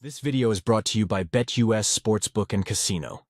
This video is brought to you by BetUS Sportsbook and Casino.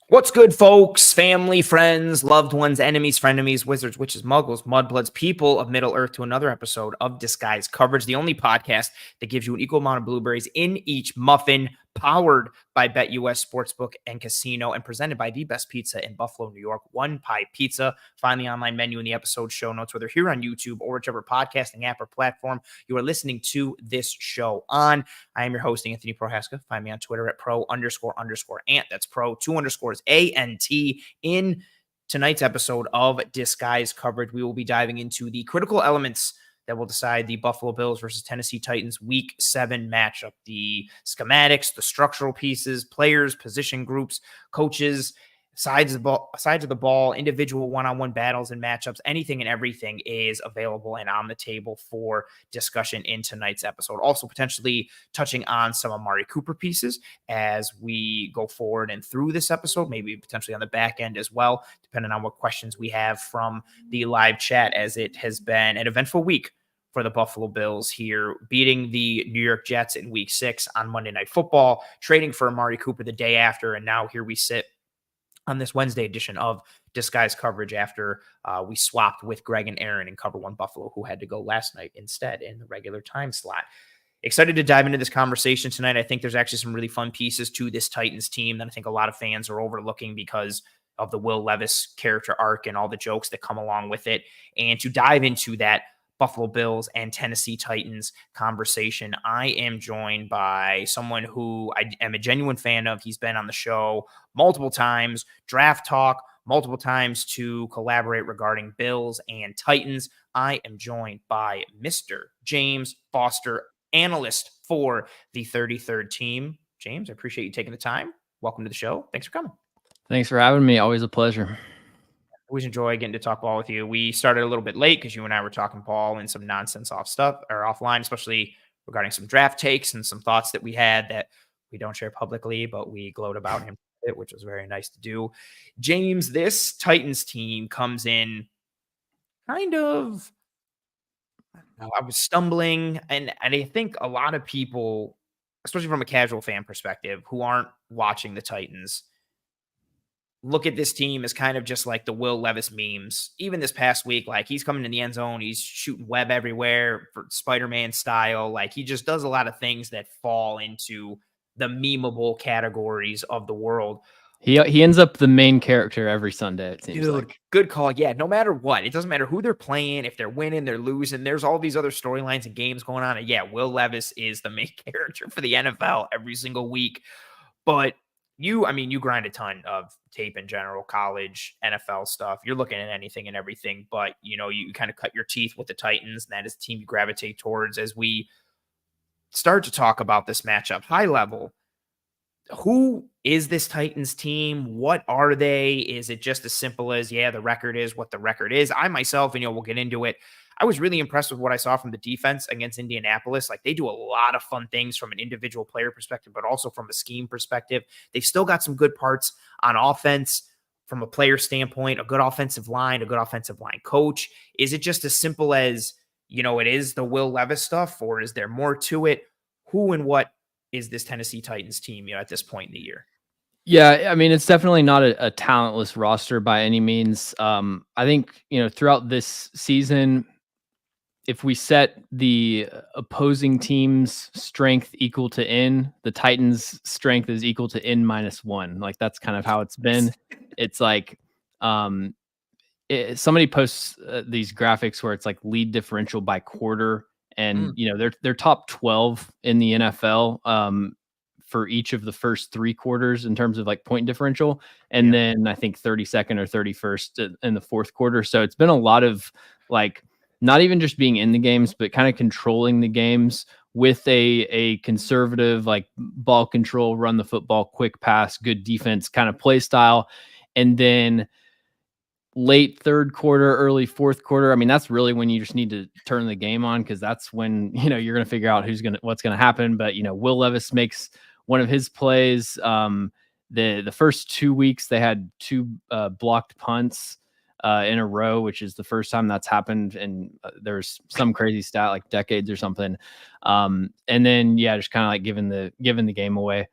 What's good, folks, family, friends, loved ones, enemies, frenemies, wizards, witches, muggles, mudbloods, people of Middle Earth to another episode of Disguise Coverage, the only podcast that gives you an equal amount of blueberries in each muffin, powered by BetUS Sportsbook and Casino, and presented by the best pizza in Buffalo, New York, One Pie Pizza. Find the online menu in the episode show notes, whether here on YouTube or whichever podcasting app or platform you are listening to this show on. I am your host, Anthony Prohaska. Find me on Twitter at pro__ant. That's pro2_ANT. In tonight's episode of Disguise Coverage, we will be diving into the critical elements that will decide the Buffalo Bills versus Tennessee Titans Week 7 matchup. The schematics, the structural pieces, players, position groups, coaches, sides of the ball, individual one-on-one battles and matchups, anything and everything is available and on the table for discussion in tonight's episode. Also potentially touching on some Amari Cooper pieces as we go forward and through this episode, maybe potentially on the back end as well, depending on what questions we have from the live chat, as it has been an eventful week for the Buffalo Bills here, beating the New York Jets in Week 6 on Monday Night Football, trading for Amari Cooper the day after, and now here we sit on this Wednesday edition of Disguise Coverage after we swapped with Greg and Aaron and Cover One Buffalo, who had to go last night instead in the regular time slot. Excited to dive into this conversation tonight. I think there's actually some really fun pieces to this Titans team that I think a lot of fans are overlooking because of the Will Levis character arc and all the jokes that come along with it. And to dive into that Buffalo Bills and Tennessee Titans conversation, I am joined by someone who I am a genuine fan of. He's been on the show multiple times, draft talk, multiple times to collaborate regarding Bills and Titans. I am joined by Mr. James Foster, analyst for the 33rd team. James, I appreciate you taking the time. Welcome to the show. Thanks for coming. Thanks for having me. Always a pleasure. Always enjoy getting to talk ball with you. We started a little bit late because you and I were talking ball and some nonsense offline, especially regarding some draft takes and some thoughts that we had that we don't share publicly, but we gloat about him, which was very nice to do. James, this Titans team comes in kind of, I was stumbling, and I think a lot of people, especially from a casual fan perspective, who aren't watching the Titans, look at this team as kind of just like the Will Levis memes. Even this past week, like he's coming in the end zone, he's shooting web everywhere for Spider-Man style. Like he just does a lot of things that fall into the memeable categories of the world. He ends up the main character every Sunday, it seems like. Good call. Yeah, no matter what. It doesn't matter who they're playing, if they're winning, they're losing. There's all these other storylines and games going on. And yeah, Will Levis is the main character for the NFL every single week. But you grind a ton of tape in general, college, NFL stuff. You're looking at anything and everything, but you kind of cut your teeth with the Titans, and that is the team you gravitate towards. As we start to talk about this matchup, high level, who is this Titans team? What are they? Is it just as simple as, yeah, the record is what the record is? I myself, we'll get into it, I was really impressed with what I saw from the defense against Indianapolis. Like they do a lot of fun things from an individual player perspective, but also from a scheme perspective. They've still got some good parts on offense from a player standpoint, a good offensive line coach. Is it just as simple as, it is the Will Levis stuff, or is there more to it? Who and what is this Tennessee Titans team, at this point in the year? Yeah, I mean, it's definitely not a talentless roster by any means. I think, throughout this season, if we set the opposing team's strength equal to N, the Titans' strength is equal to N-1. Like that's kind of how it's been. It's like somebody posts these graphics where it's like lead differential by quarter, and they're top 12 in the NFL for each of the first 3 quarters in terms of like point differential, and then I think 32nd or 31st in the fourth quarter. So it's been a lot of like, not even just being in the games, but kind of controlling the games with a conservative, like ball control, run the football, quick pass, good defense kind of play style. And then late third quarter, early fourth quarter, I mean, that's really when you just need to turn the game on, because that's when, you're going to figure out what's going to happen. But, Will Levis makes one of his plays. The first 2 weeks, they had 2 blocked punts. in a row, which is the first time that's happened. And there's some crazy stat like decades or something. And then, yeah, just kind of like giving the game away.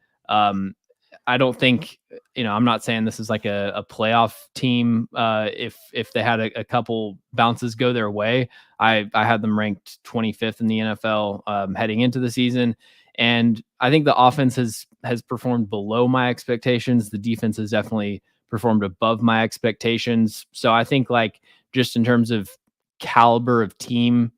I don't think, I'm not saying this is like a playoff team. If they had a couple bounces go their way, I had them ranked 25th in the NFL heading into the season. And I think the offense has performed below my expectations. The defense has definitely performed above my expectations. So I think like just in terms of caliber of team,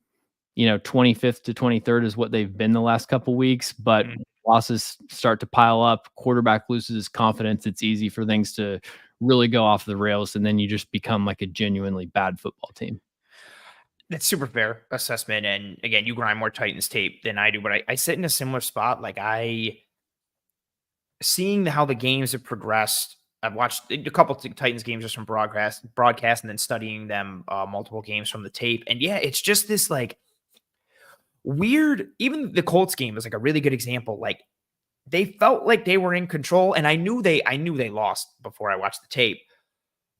25th to 23rd is what they've been the last couple weeks, but losses start to pile up. Quarterback loses his confidence. It's easy for things to really go off the rails. And then you just become like a genuinely bad football team. That's super fair assessment. And again, you grind more Titans tape than I do, but I sit in a similar spot. Like seeing how the games have progressed. I've watched a couple of Titans games just from broadcast and then studying them multiple games from the tape. And yeah, it's just this like weird, even the Colts game was like a really good example. Like they felt like they were in control, and I knew they lost before I watched the tape.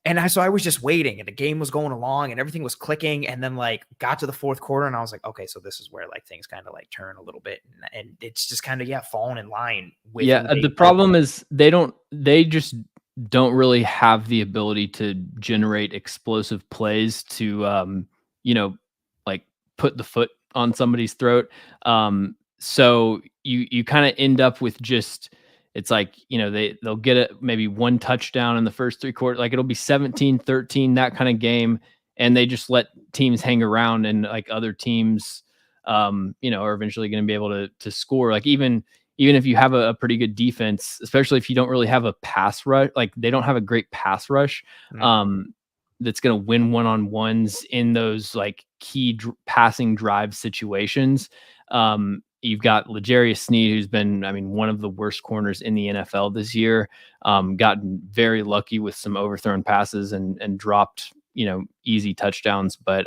And so I was just waiting, and the game was going along and everything was clicking. And then like got to the fourth quarter and I was like, okay, so this is where like things kind of like turn a little bit. And it's just kind of, falling in line with. The problem is they just don't really have the ability to generate explosive plays to, like put the foot on somebody's throat. So you kind of end up with just, it's like, they'll get maybe one touchdown in the first three quarters. Like it'll be 17-13, that kind of game. And they just let teams hang around, and like other teams, are eventually going to be able to score. Like even if you have a pretty good defense, especially if you don't really have a pass rush, like they don't have a great pass rush, that's going to win one-on-ones in those like key passing drive situations. You've got L'Jarius Sneed, who's been, one of the worst corners in the NFL this year. Gotten very lucky with some overthrown passes and dropped, easy touchdowns. But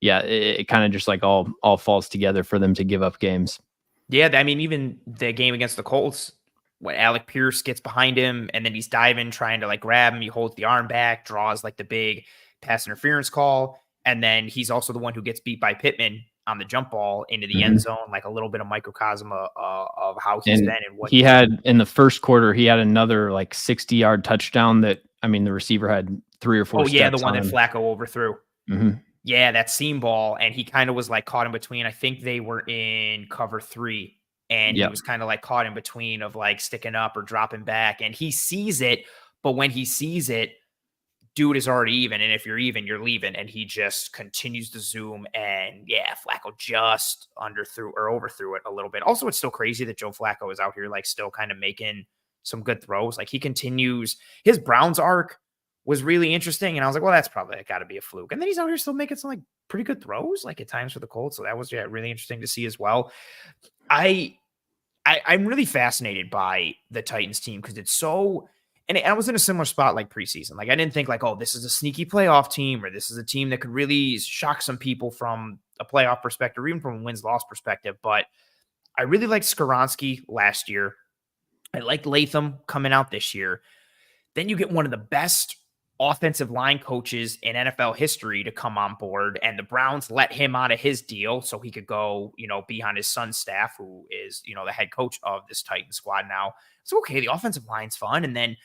it kind of just like all falls together for them to give up games. Yeah, even the game against the Colts, when Alec Pierce gets behind him and then he's diving, trying to like grab him, he holds the arm back, draws like the big pass interference call, and then he's also the one who gets beat by Pittman on the jump ball into the end zone, like a little bit of microcosm of how he's been and what he had in the first quarter. He had another like 60-yard touchdown that the receiver had 3 or 4. Oh yeah, the one that Flacco overthrew. Mm-hmm. Yeah, that seam ball, and he kind of was like caught in between. I think they were in cover 3, and he was kind of like caught in between of like sticking up or dropping back, and he sees it. But when he sees it, dude is already even, and if you're even, you're leaving, and he just continues to zoom, and Flacco just overthrew it a little bit. Also, it's still crazy that Joe Flacco is out here like still kind of making some good throws. Like he continues. His Browns arc was really interesting, and I was like, well, that's probably got to be a fluke. And then he's out here still making some like pretty good throws, like at times for the Colts. So that was really interesting to see as well. I'm really fascinated by the Titans team because it's so. And I was in a similar spot like preseason. Like I didn't think like, oh, this is a sneaky playoff team, or this is a team that could really shock some people from a playoff perspective, or even from a wins-loss perspective. But I really liked Skoronski last year. I liked Latham coming out this year. Then you get one of the best offensive line coaches in NFL history to come on board, and the Browns let him out of his deal so he could go, be on his son's staff, who is, the head coach of this Titan squad now. So, okay, the offensive line's fun. And then,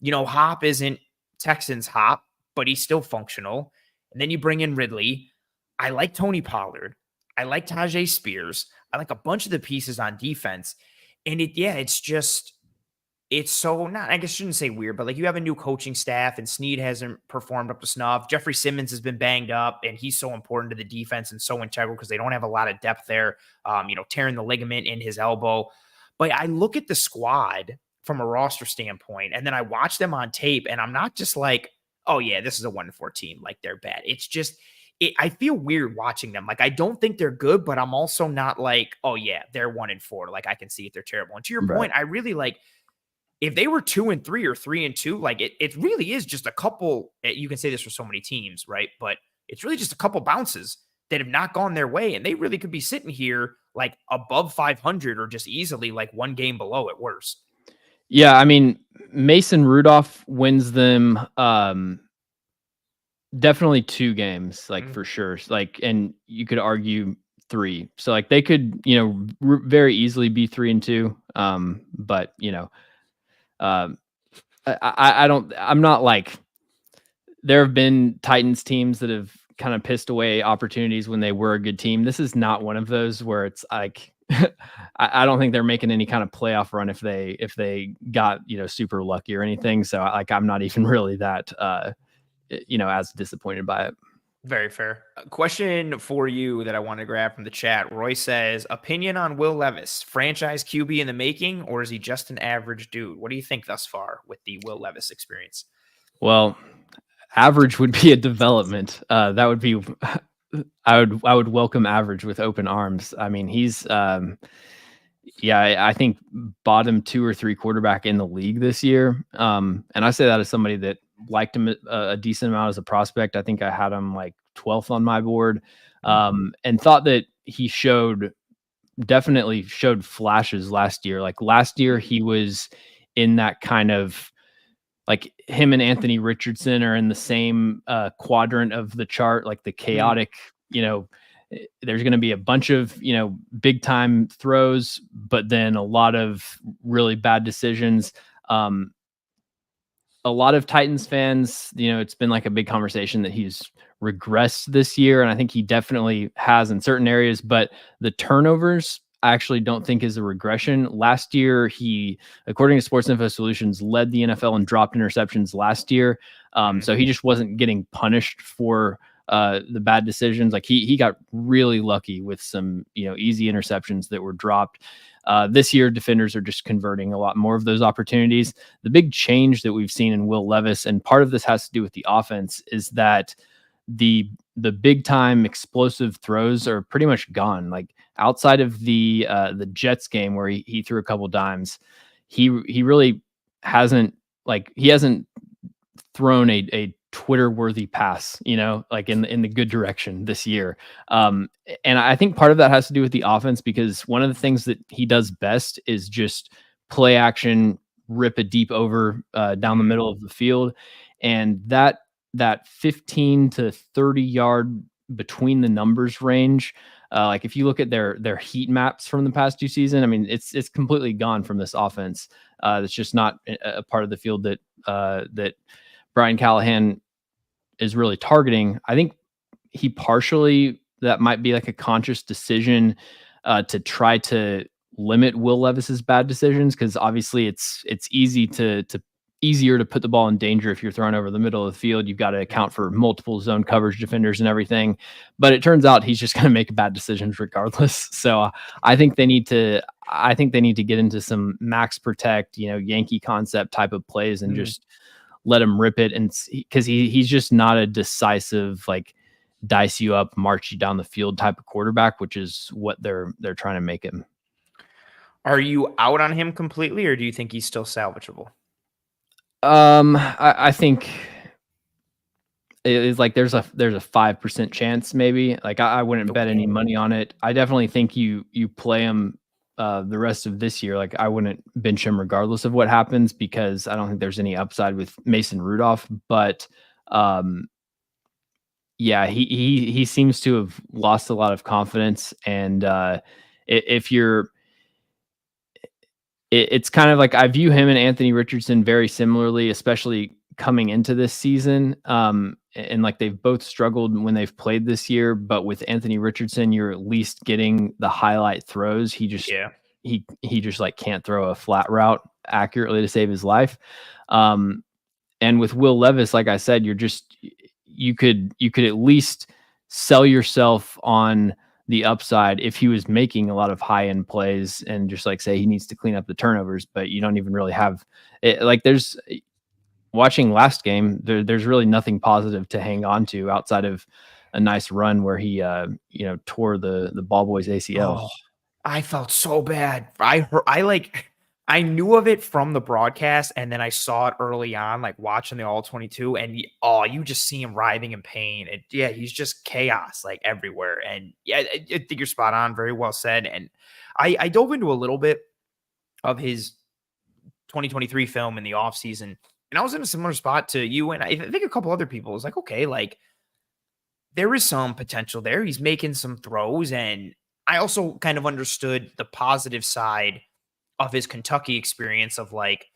Hop isn't Texans Hop, but he's still functional. And then you bring in Ridley. I like Tony Pollard. I like Tajay Spears. I like a bunch of the pieces on defense. And it's so not, I guess I shouldn't say weird, but like you have a new coaching staff and Snead hasn't performed up to snuff. Jeffrey Simmons has been banged up, and he's so important to the defense and so integral because they don't have a lot of depth there, tearing the ligament in his elbow. But I look at the squad from a roster standpoint, and then I watch them on tape, and I'm not just like, oh yeah, this is a 1-4 team. Like they're bad. It's just, I feel weird watching them. Like I don't think they're good, but I'm also not like, oh yeah, they're 1-4. Like I can see it, they're terrible. And to your point, I really like, if they were 2-3 or 3-2, like it really is just a couple. You can say this for so many teams, right? But it's really just a couple bounces that have not gone their way, and they really could be sitting here like above 500 or just easily like one game below at worst. Yeah, Mason Rudolph wins them Definitely 2 games, like, Mm. for sure. Like, and you could argue 3. So, like, they could, very easily be 3-2. But, um, I'm not like there have been Titans teams that have kind of pissed away opportunities when they were a good team. This is not one of those where it's like I don't think they're making any kind of playoff run if they got super lucky or anything. So like I'm not even really that as disappointed by it. Very fair. A question for you that I want to grab from the chat. Roy says, opinion on Will Levis, franchise QB in the making, or is he just an average dude? What do you think thus far with the Will Levis experience? Well, average would be a development. That would be I would welcome average with open arms. I mean, he's I think bottom 2 or 3 quarterback in the league this year. And I say that as somebody that liked him a decent amount as a prospect. I think I had him like 12th on my board, and thought that he definitely showed flashes last year. Like last year, he was in that kind of like him and Anthony Richardson are in the same quadrant of the chart, like the chaotic, there's going to be a bunch of, big time throws, but then a lot of really bad decisions. A lot of Titans fans, it's been like a big conversation that he's regressed this year. And I think he definitely has in certain areas, but the turnovers I actually don't think is a regression. Last year, he, according to Sports Info Solutions, led the NFL in dropped interceptions last year. So he just wasn't getting punished for the bad decisions. Like he got really lucky with some, easy interceptions that were dropped. This year, defenders are just converting a lot more of those opportunities. The big change that we've seen in Will Levis, and part of this has to do with the offense, is that the big time explosive throws are pretty much gone. Like outside of the Jets game where he threw a couple dimes, he really hasn't thrown a Twitter worthy pass, like in the good direction this year. And I think part of that has to do with the offense, because one of the things that he does best is just play action, rip a deep over down the middle of the field. And that 15 to 30 yard between the numbers range, like if you look at their heat maps from the past 2 seasons, I mean, it's completely gone from this offense. That's just not a part of the field that Brian Callahan is really targeting. I think that might be like a conscious decision to try to limit Will Levis's bad decisions, because obviously it's easier to put the ball in danger if you're thrown over the middle of the field. You've got to account for multiple zone coverage defenders and everything. But it turns out he's just going to make bad decisions regardless. So I think they need to get into some max protect, Yankee concept type of plays and just let him rip it. And because he's just not a decisive, like dice you up, march you down the field type of quarterback, which is what they're trying to make him. Are you out on him completely, or do you think he's still salvageable? I think it's like there's a 5% chance maybe. Like I wouldn't bet any money on it. I definitely think you play him the rest of this year. Like I wouldn't bench him regardless of what happens, because I don't think there's any upside with Mason Rudolph. But he seems to have lost a lot of confidence. And it's kind of like I view him and Anthony Richardson very similarly, especially coming into this season. And like they've both struggled when they've played this year, but with Anthony Richardson, you're at least getting the highlight throws. He just like can't throw a flat route accurately to save his life. And with Will Levis, like I said, you could at least sell yourself on the upside if he was making a lot of high end plays and just like say he needs to clean up the turnovers, but you don't even really have it. Like there's watching last game, there's really nothing positive to hang on to outside of a nice run where he tore the ball boy's ACL. Oh, I felt so bad. I knew of it from the broadcast, and then I saw it early on, like watching the All 22, and you just see him writhing in pain. And he's just chaos like everywhere. And I think you're spot on. Very well said. And I dove into a little bit of his 2023 film in the offseason, And I was in a similar spot to you, and I think a couple other people. It was like, okay, like there is some potential there. He's making some throws, and I also kind of understood the positive side of his Kentucky experience of like,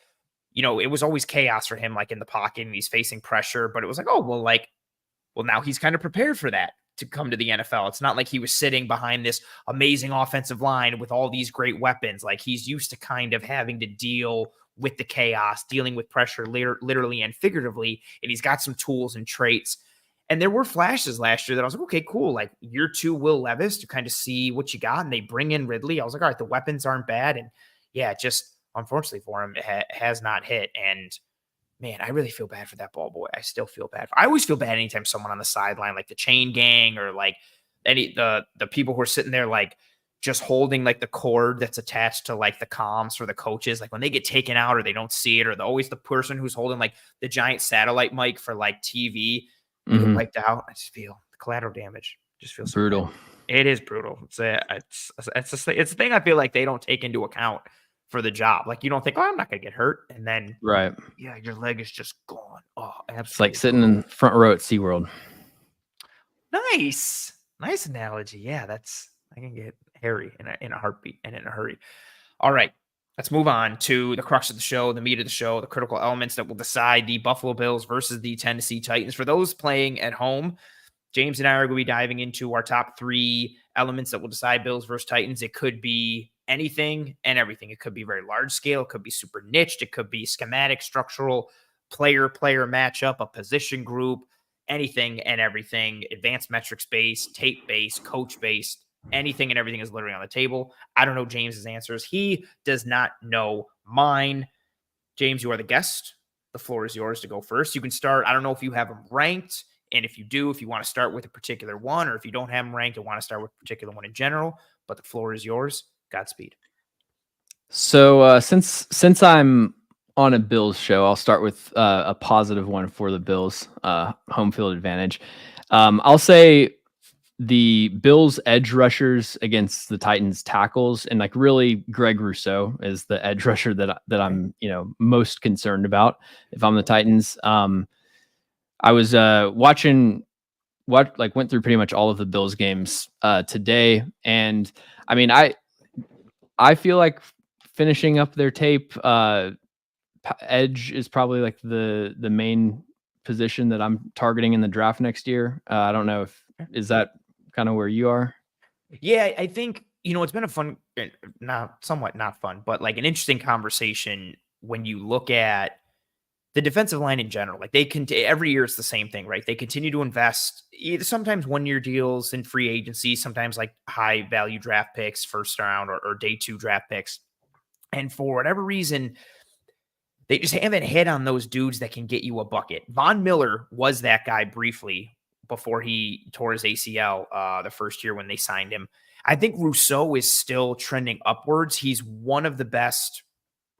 it was always chaos for him, like in the pocket, and he's facing pressure, but it was like, oh, well, now he's kind of prepared for that to come to the NFL. It's not like he was sitting behind this amazing offensive line with all these great weapons. Like he's used to kind of having to deal with the chaos, dealing with pressure literally and figuratively. And he's got some tools and traits. And there were flashes last year that I was like, okay, cool. Like year 2, Will Levis to kind of see what you got. And they bring in Ridley. I was like, all right, the weapons aren't bad. And yeah, just unfortunately for him, it has not hit. And man, I really feel bad for that ball boy. I still feel bad. I always feel bad anytime someone on the sideline, like the chain gang or like the people who are sitting there, like just holding like the cord that's attached to like the comms for the coaches. Like when they get taken out or they don't see it, or always the person who's holding like the giant satellite mic for like TV, they get wiped out. I just feel the collateral damage. Just feels so brutal. bad. It is brutal. It's a thing I feel like they don't take into account for the job. Like you don't think, oh, I'm not gonna get hurt, and then yeah, your leg is just gone. Oh, absolutely. It's like sitting in front row at SeaWorld. Nice analogy. Yeah, I can get hairy in a heartbeat and in a hurry. All right, let's move on to the crux of the show, the meat of the show, the critical elements that will decide the Buffalo Bills versus the Tennessee Titans. For those playing at home, James and I are going to be diving into our top 3 elements that will decide Bills versus Titans. It could be anything and everything. It could be very large scale. It could be super niched. It could be schematic, structural, player matchup, a position group, anything and everything, advanced metrics based, tape based, coach based, anything and everything is literally on the table. I don't know James's answers. He does not know mine. James, you are the guest. The floor is yours to go first. You can start. I don't know if you have them ranked. And if you do, if you want to start with a particular one, or if you don't have them ranked and want to start with a particular one in general, but the floor is yours. Godspeed. So since I'm on a Bills show, I'll start with a positive one for the Bills, home field advantage. I'll say the Bills edge rushers against the Titans tackles, and like really Greg Rousseau is the edge rusher that I'm most concerned about if I'm the Titans. I was went through pretty much all of the Bills games today, and I mean I feel like finishing up their tape, edge is probably like the main position that I'm targeting in the draft next year. I don't know is that kind of where you are? Yeah, I think it's been a fun, somewhat not fun, but like an interesting conversation when you look at the defensive line in general. Like every year it's the same thing, right? They continue to invest sometimes 1-year deals in free agency, sometimes like high value draft picks, first round or day 2 draft picks. And for whatever reason, they just haven't hit on those dudes that can get you a bucket. Von Miller was that guy briefly before he tore his ACL the first year when they signed him. I think Rousseau is still trending upwards. He's one of the best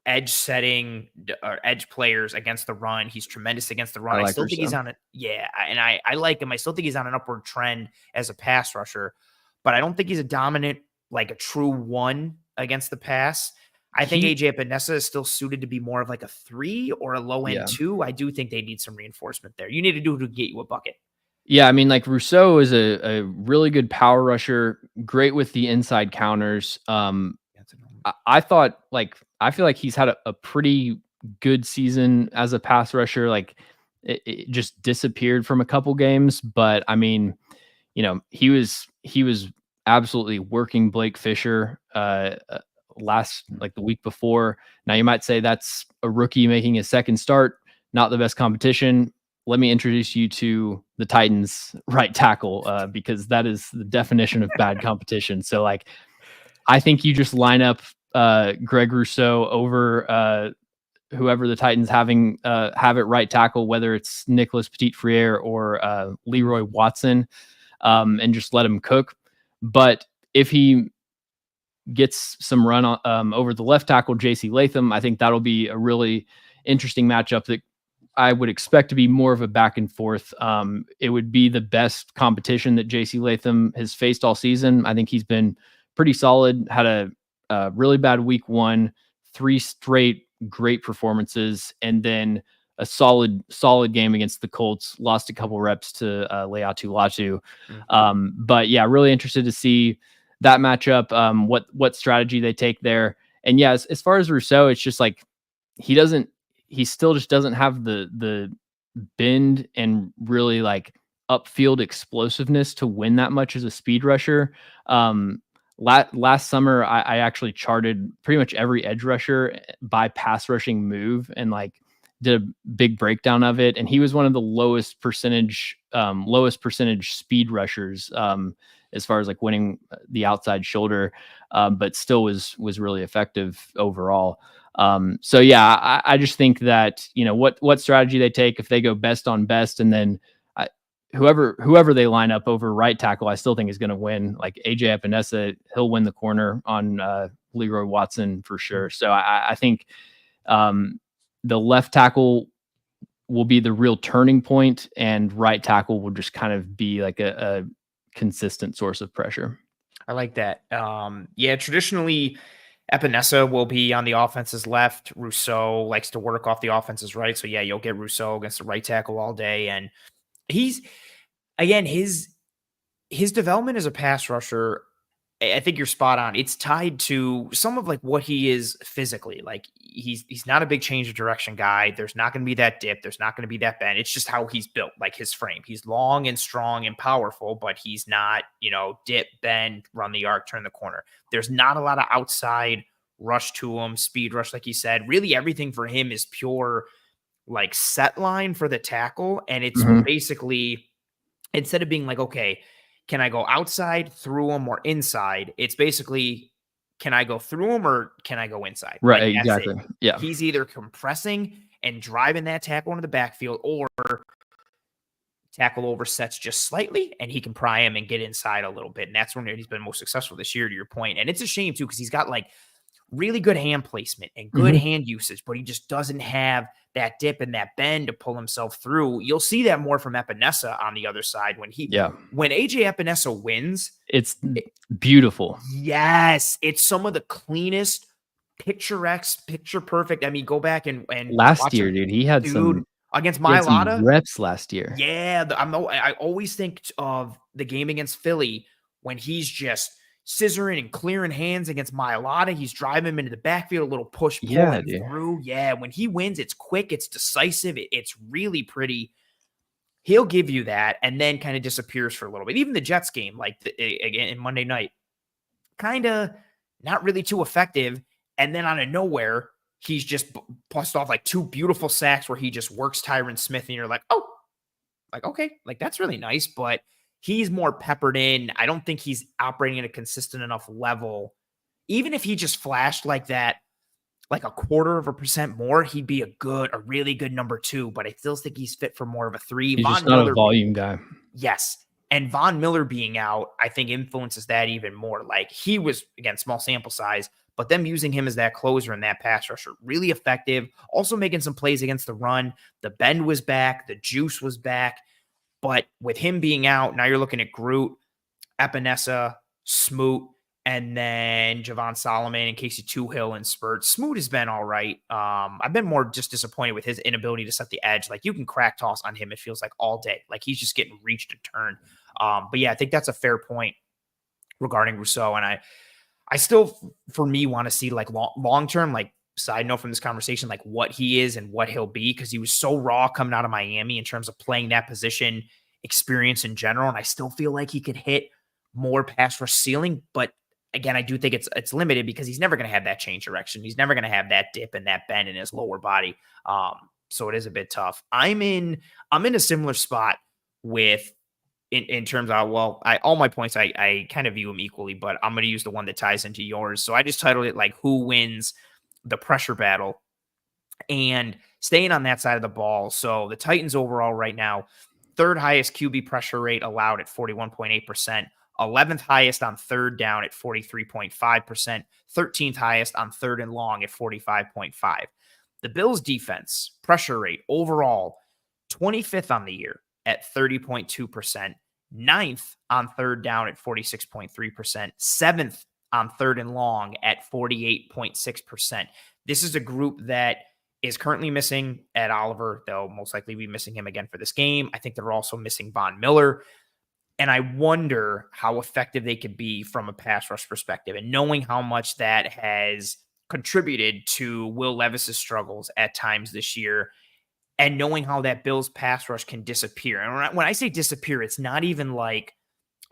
edge setting or edge players against the run. He's tremendous against the run. I still think he's on it. Yeah. And I like him. I still think he's on an upward trend as a pass rusher, but I don't think he's a dominant, like a true 1 against the pass. I think AJ Epinesa is still suited to be more of like a 3 or a low end 2. I do think they need some reinforcement there. You need to do to get you a bucket. Yeah, I mean, like Rousseau is a really good power rusher, great with the inside counters. I thought I feel like he's had a pretty good season as a pass rusher. Like it just disappeared from a couple games, but I mean, he was absolutely working Blake Fisher the week before. Now you might say that's a rookie making his second start, not the best competition. Let me introduce you to the Titans right tackle because that is the definition of bad competition. So like, I think you just line up Greg Rousseau over whoever the Titans have it right tackle, whether it's Nicholas Petit-Frere or Leroy Watson, and just let him cook. But if he gets some run over the left tackle, JC Latham, I think that'll be a really interesting matchup that I would expect to be more of a back and forth. It would be the best competition that JC Latham has faced all season. I think he's been pretty solid, had a really bad week 1, 3 straight great performances, and then a solid game against the Colts. Lost a couple reps to Leatu Latu. But yeah, really interested to see that matchup. What strategy they take there. And yeah, as far as Rousseau, it's just like he still just doesn't have the bend and really like upfield explosiveness to win that much as a speed rusher. Last summer, I actually charted pretty much every edge rusher by pass rushing move and like did a big breakdown of it. And he was one of the lowest percentage speed rushers as far as like winning the outside shoulder, but still was really effective overall. So yeah, I just think that, what strategy they take, if they go best on best, and then whoever they line up over right tackle, I still think is going to win. Like AJ Epinesa, he'll win the corner on Leroy Watson for sure. So I think the left tackle will be the real turning point, and right tackle will just kind of be like a consistent source of pressure. I like that. Yeah, traditionally Epinesa will be on the offense's left. Rousseau likes to work off the offense's right. So yeah, you'll get Rousseau against the right tackle all day. And he's, again, his development as a pass rusher, I think you're spot on. It's tied to some of like what he is physically. Like he's not a big change of direction guy. There's not going to be that dip. There's not going to be that bend. It's just how he's built, like his frame. He's long and strong and powerful, but he's not, dip, bend, run the arc, turn the corner. There's not a lot of outside rush to him, speed rush, like you said. Really everything for him is pure like set line for the tackle. And it's basically, instead of being like, okay, can I go outside, through him, or inside? It's basically, can I go through him or can I go inside? Right, like, exactly. Yeah. He's either compressing and driving that tackle into the backfield, or tackle oversets just slightly and he can pry him and get inside a little bit. And that's when he's been most successful this year, to your point. And it's a shame too, because he's got like really good hand placement and good hand usage, but he just doesn't have that dip and that bend to pull himself through. You'll see that more from Epinesa on the other side when AJ Epinesa wins. It's beautiful. Yes. It's some of the cleanest, picturesque, picture perfect. I mean, go back and last year, dude, he had some against Mailata reps last year. Yeah. I always think of the game against Philly when he's just scissoring and clearing hands against Mailata. He's driving him into the backfield, a little push, pulling through. Yeah, when he wins, it's quick, it's decisive, it's really pretty. He'll give you that and then kind of disappears for a little bit. Even the Jets game, like again in Monday night, kind of not really too effective. And then out of nowhere, he's just bust off like two beautiful sacks where he just works Tyron Smith, and you're like, oh, like, okay, like that's really nice. But he's more peppered in. I don't think he's operating at a consistent enough level. Even if he just flashed like that, like 0.25% more, he'd be a really good number 2. But I still think he's fit for more of a 3. He's just not a volume guy. Yes. And Von Miller being out, I think influences that even more. Like he was, again, small sample size, but them using him as that closer and that pass rusher, really effective. Also making some plays against the run. The bend was back. The juice was back. But with him being out, now you're looking at Groot, Epinesa, Smoot, and then Javon Solomon and Casey Toohill and spurts. Smoot has been all right. I've been more just disappointed with his inability to set the edge. Like you can crack toss on him, it feels like all day. Like he's just getting reached and turned. But yeah, I think that's a fair point regarding Rousseau. And I still, for me, want to see like long-term, like side note from this conversation, like what he is and what he'll be, because he was so raw coming out of Miami in terms of playing that position, experience in general. And I still feel like he could hit more pass rush ceiling. But again, I do think it's limited because he's never going to have that change direction. He's never going to have that dip and that bend in his lower body. So it is a bit tough. I'm in a similar spot with in terms of, well, all my points, I kind of view them equally, but I'm going to use the one that ties into yours. So I just titled it like who wins the pressure battle, and staying on that side of the ball. So the Titans overall right now, 3rd highest QB pressure rate allowed at 41.8%, 11th highest on 3rd down at 43.5%, 13th highest on 3rd and long at 45.5. The Bills defense pressure rate overall, 25th on the year at 30.2%, 9th on 3rd down at 46.3%, 7th on 3rd and long at 48.6%. This is a group that is currently missing Ed Oliver. They'll most likely be missing him again for this game. I think they're also missing Von Miller. And I wonder how effective they could be from a pass rush perspective. And knowing how much that has contributed to Will Levis's struggles at times this year, and knowing how that Bills pass rush can disappear. And when I say disappear, it's not even like,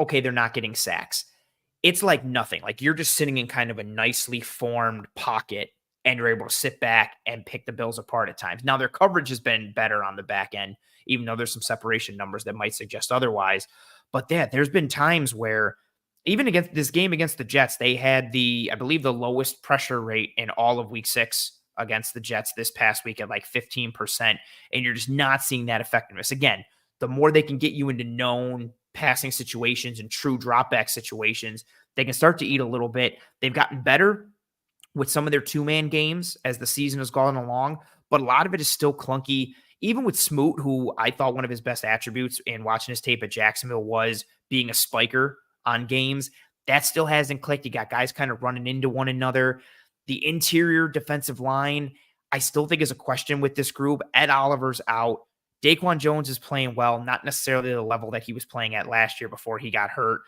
okay, they're not getting sacks. It's like nothing. Like you're just sitting in kind of a nicely formed pocket and you're able to sit back and pick the Bills apart at times. Now, their coverage has been better on the back end, even though there's some separation numbers that might suggest otherwise. But there's been times where even against this game against the Jets, they had I believe the lowest pressure rate in all of week 6 against the Jets this past week at like 15%. And you're just not seeing that effectiveness. Again, the more they can get you into known passing situations and true dropback situations, they can start to eat a little bit. They've gotten better with some of their two-man games as the season has gone along, but a lot of it is still clunky. Even with Smoot, who I thought one of his best attributes in watching his tape at Jacksonville was being a spiker on games, that still hasn't clicked. You got guys kind of running into one another. The interior defensive line, I still think is a question with this group. Ed Oliver's out. Daquan Jones is playing well, not necessarily the level that he was playing at last year before he got hurt.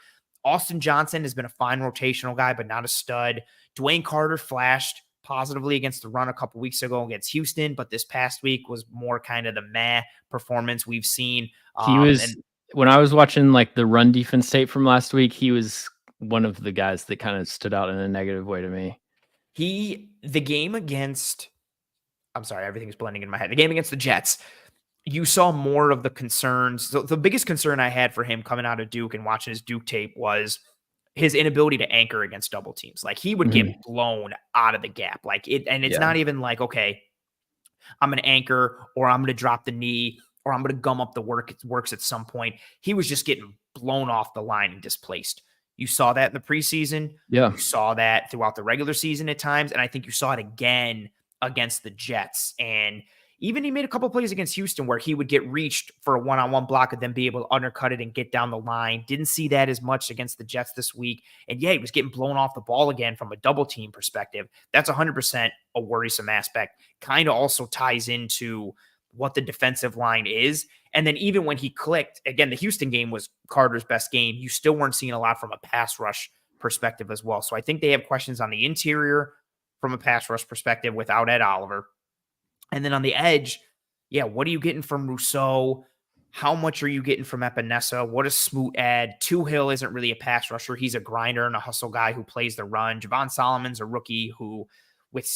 Austin Johnson has been a fine rotational guy, but not a stud. Dwayne Carter flashed positively against the run a couple weeks ago against Houston, but this past week was more kind of the meh performance we've seen. When I was watching like the run defense tape from last week, he was one of the guys that kind of stood out in a negative way to me. The game against, I'm sorry, everything's blending in my head. The game against the Jets, you saw more of the concerns. So the biggest concern I had for him coming out of Duke and watching his Duke tape was his inability to anchor against double teams. Like he would get blown out of the gap. It's not even like, okay, I'm going to anchor or I'm going to drop the knee or I'm going to gum up the works at some point. He was just getting blown off the line and displaced. You saw that in the preseason. Yeah. You saw that throughout the regular season at times. And I think you saw it again against the Jets. And even he made a couple plays against Houston where he would get reached for a one-on-one block and then be able to undercut it and get down the line. Didn't see that as much against the Jets this week. And he was getting blown off the ball again from a double team perspective. That's 100% a worrisome aspect. Kind of also ties into what the defensive line is. And then even when he clicked, again, the Houston game was Carter's best game. You still weren't seeing a lot from a pass rush perspective as well. So I think they have questions on the interior from a pass rush perspective without Ed Oliver. And then on the edge, what are you getting from Rousseau? How much are you getting from Epinesa? What does Smoot add? Hill isn't really a pass rusher. He's a grinder and a hustle guy who plays the run. Javon Solomon's a rookie who, with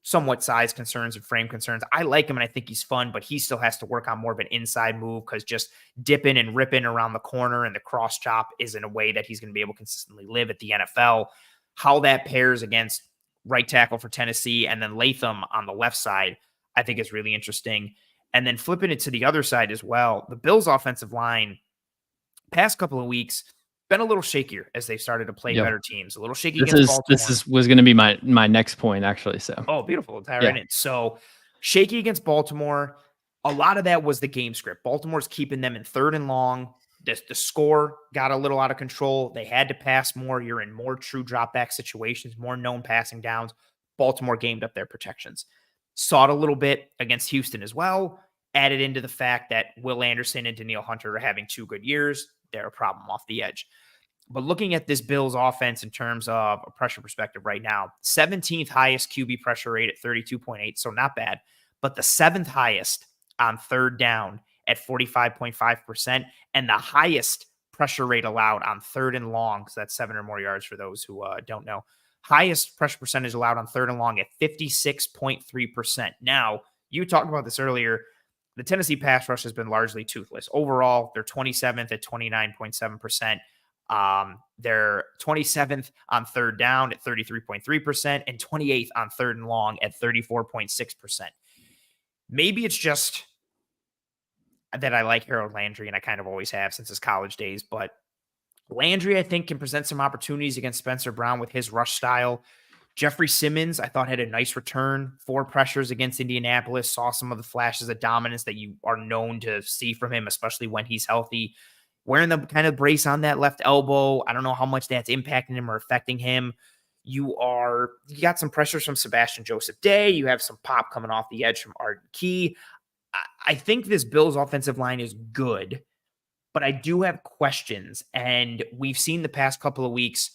somewhat size concerns and frame concerns, I like him and I think he's fun, but he still has to work on more of an inside move because just dipping and ripping around the corner and the cross chop isn't a way that he's going to be able to consistently live at the NFL. How that pairs against right tackle for Tennessee and then Latham on the left side, I think is really interesting. And then flipping it to the other side as well, the Bills offensive line past couple of weeks been a little shakier as they've started to play better teams. A little shaky against Baltimore. Was going to be my next point, actually. So beautiful. Right in. So shaky against Baltimore. A lot of that was the game script. Baltimore's keeping them in 3rd and long. The score got a little out of control. They had to pass more. You're in more true drop back situations, more known passing downs. Baltimore gamed up their protections. Saw it a little bit against Houston as well. Added into the fact that Will Anderson and Danielle Hunter are having 2 good years. They're a problem off the edge. But looking at this Bills offense in terms of a pressure perspective right now, 17th highest QB pressure rate at 32.8, so not bad. But the 7th highest on 3rd down at 45.5%, and the highest pressure rate allowed on 3rd and long, so that's 7 or more yards for those who don't know. Highest pressure percentage allowed on 3rd and long at 56.3%. Now, you talked about this earlier. The Tennessee pass rush has been largely toothless. Overall, they're 27th at 29.7%. They're 27th on 3rd down at 33.3% and 28th on 3rd and long at 34.6%. Maybe it's just that I like Harold Landry, and I kind of always have since his college days, but Landry, I think, can present some opportunities against Spencer Brown with his rush style. Jeffrey Simmons, I thought, had a nice return, 4 pressures against Indianapolis, saw some of the flashes of dominance that you are known to see from him, especially when he's healthy. Wearing the kind of brace on that left elbow, I don't know how much that's impacting him or affecting him. You got some pressures from Sebastian Joseph Day. You have some pop coming off the edge from Arden Key. I think this Bills offensive line is good, but I do have questions. And we've seen the past couple of weeks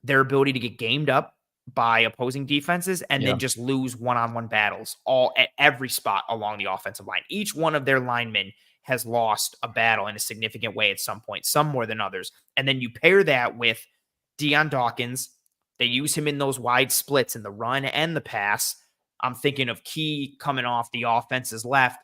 their ability to get gamed up by opposing defenses and then just lose one-on-one battles all at every spot along the offensive line. Each one of their linemen has lost a battle in a significant way at some point, some more than others. And then you pair that with Deion Dawkins. They use him in those wide splits in the run and the pass. I'm thinking of Key coming off the offense's left.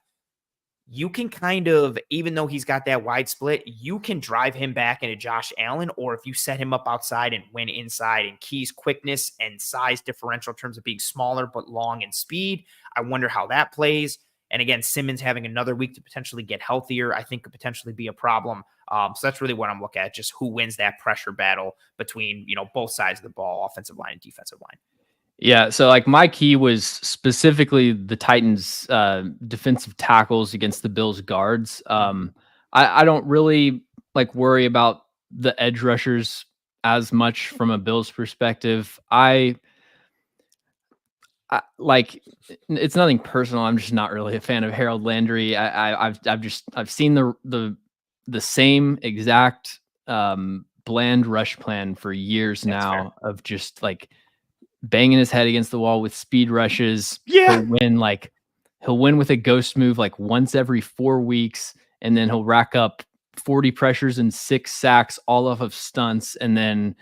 You can kind of, even though he's got that wide split, you can drive him back into Josh Allen, or if you set him up outside and win inside, and Key's quickness and size differential in terms of being smaller but long in speed, I wonder how that plays. And again, Simmons having another week to potentially get healthier, I think could potentially be a problem. So that's really what I'm looking at, just who wins that pressure battle between, both sides of the ball, offensive line and defensive line. Yeah, so like my key was specifically the Titans' defensive tackles against the Bills' guards. I don't really worry about the edge rushers as much from a Bills perspective. I it's nothing personal. I'm just not really a fan of Harold Landry. I've seen the same exact bland rush plan for years now of just banging his head against the wall with speed rushes. Yeah. He'll win with a ghost move once every 4 weeks, and then he'll rack up 40 pressures and 6 sacks all off of stunts. And then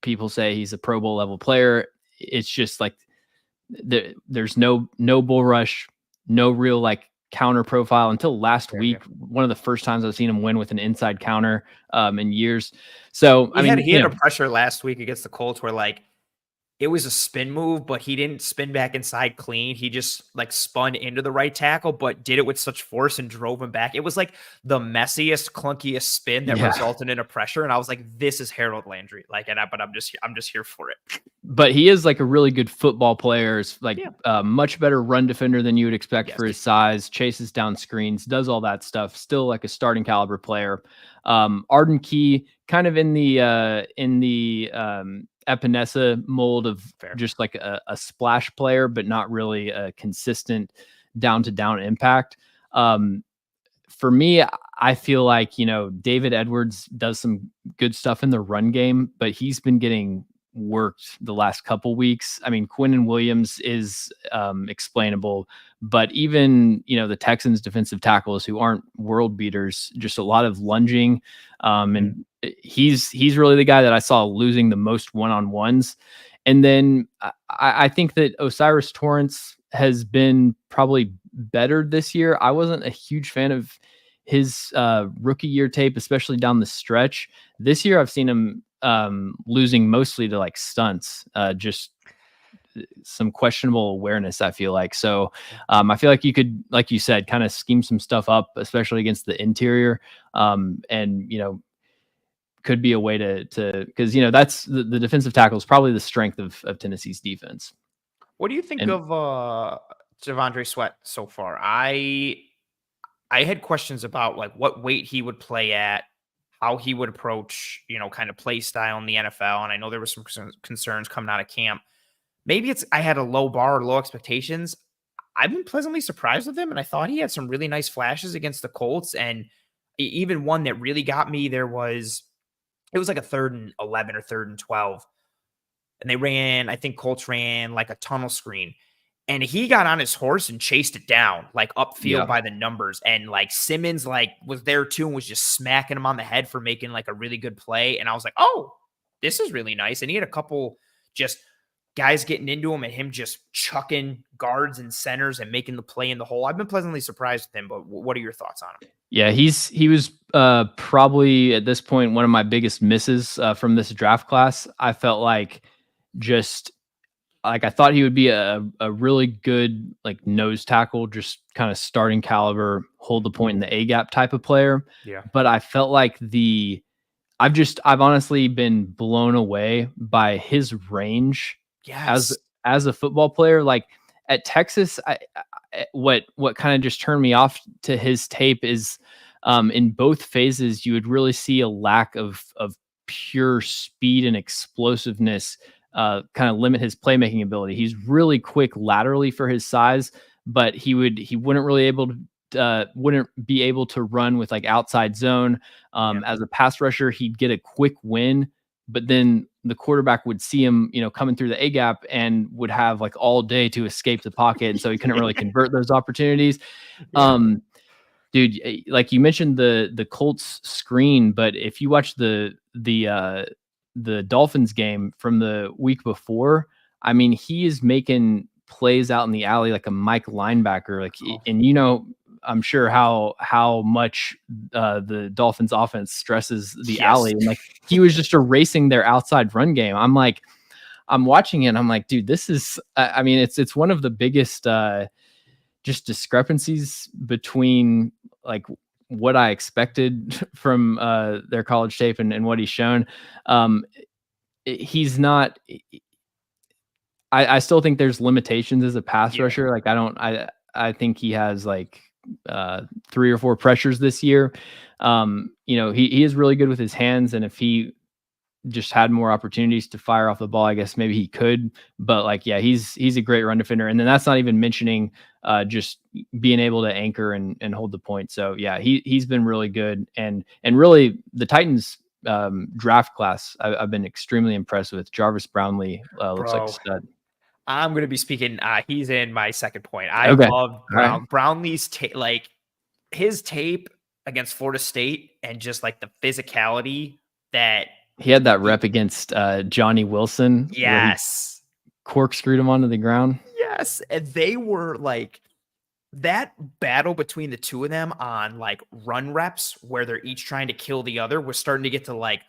people say he's a Pro Bowl level player. It's just there's no bull rush, no real counter profile until last week. One of the first times I've seen him win with an inside counter in years. So he had a pressure last week against the Colts where it was a spin move, but he didn't spin back inside clean. He just spun into the right tackle, but did it with such force and drove him back. It was the messiest, clunkiest spin that resulted in a pressure. And I was like, this is Harold Landry. But I'm just here for it. But he is a really good football player. Is much better run defender than you would expect for his size, chases down screens, does all that stuff. Still a starting caliber player. Arden Key kind of in the Epinesa mold of just a splash player, but not really a consistent down to down impact. For me, I feel David Edwards does some good stuff in the run game, but he's been getting worked the last couple weeks. I mean, Quinnen Williams is explainable, but even, the Texans defensive tackles who aren't world beaters, just a lot of lunging. And he's really the guy that I saw losing the most one-on-ones. And then I think that Osiris Torrance has been probably better this year. I wasn't a huge fan of his rookie year tape, especially down the stretch. This year I've seen him losing mostly to stunts, just some questionable awareness, I feel like. So I feel like you could, like you said, kind of scheme some stuff up, especially against the interior. And, could be a way to because, that's the defensive tackle is probably the strength of Tennessee's defense. What do you think of Javondre Sweat so far? I had questions about what weight he would play at, how he would approach, kind of play style in the NFL. And I know there were some concerns coming out of camp. Maybe I had a low bar or low expectations. I've been pleasantly surprised with him, and I thought he had some really nice flashes against the Colts. And even one that really got me, it was a 3rd and 11 or 3rd and 12. And I think Colts ran a tunnel screen. And he got on his horse and chased it down, upfield by the numbers. And Simmons was there too and was just smacking him on the head for making a really good play. And I was like, oh, this is really nice. And he had a couple just guys getting into him and him just chucking guards and centers and making the play in the hole. I've been pleasantly surprised with him, but what are your thoughts on him? Yeah, he was probably at this point one of my biggest misses from this draft class. I felt I thought he would be a really good nose tackle, just kind of starting caliber, hold the point in the A gap type of player. Yeah. But I felt I've honestly been blown away by his range as a football player. At Texas, what kind of just turned me off to his tape is in both phases, you would really see a lack of pure speed and explosiveness kind of limit his playmaking ability. He's really quick laterally for his size, but he wouldn't be able to run with like outside zone. As a pass rusher, he'd get a quick win, but then the quarterback would see him, coming through the A gap and would have like all day to escape the pocket. And so he couldn't really convert those opportunities. Dude, like you mentioned the Colts screen, but if you watch the Dolphins game from the week before, I mean, he is making plays out in the alley like a Mike linebacker. Like, and I'm sure how much the Dolphins offense stresses the alley. And like he was just erasing their outside run game. I'm watching it and I'm like, dude, this is, I mean, it's one of the biggest just discrepancies between like what I expected from their college tape and what he's shown. He's not, I still think there's limitations as a pass rusher. Like I think he has like 3 or 4 pressures this year. He is really good with his hands, and if he just had more opportunities to fire off the ball, I guess maybe he could. But like, yeah, he's a great run defender, and then that's not even mentioning just being able to anchor and hold the point. So yeah, he's been really good, and really the Titans draft class I've been extremely impressed with. Jarvis Brownlee looks like a stud. I'm going to be speaking. He's in my second point. I love Brownlee's like his tape against Florida State, and just like the physicality that he had that rep against Johnny Wilson. Yes. Corkscrewed him onto the ground. Yes. And they were like that battle between the two of them on like run reps where they're each trying to kill the other was starting to get to like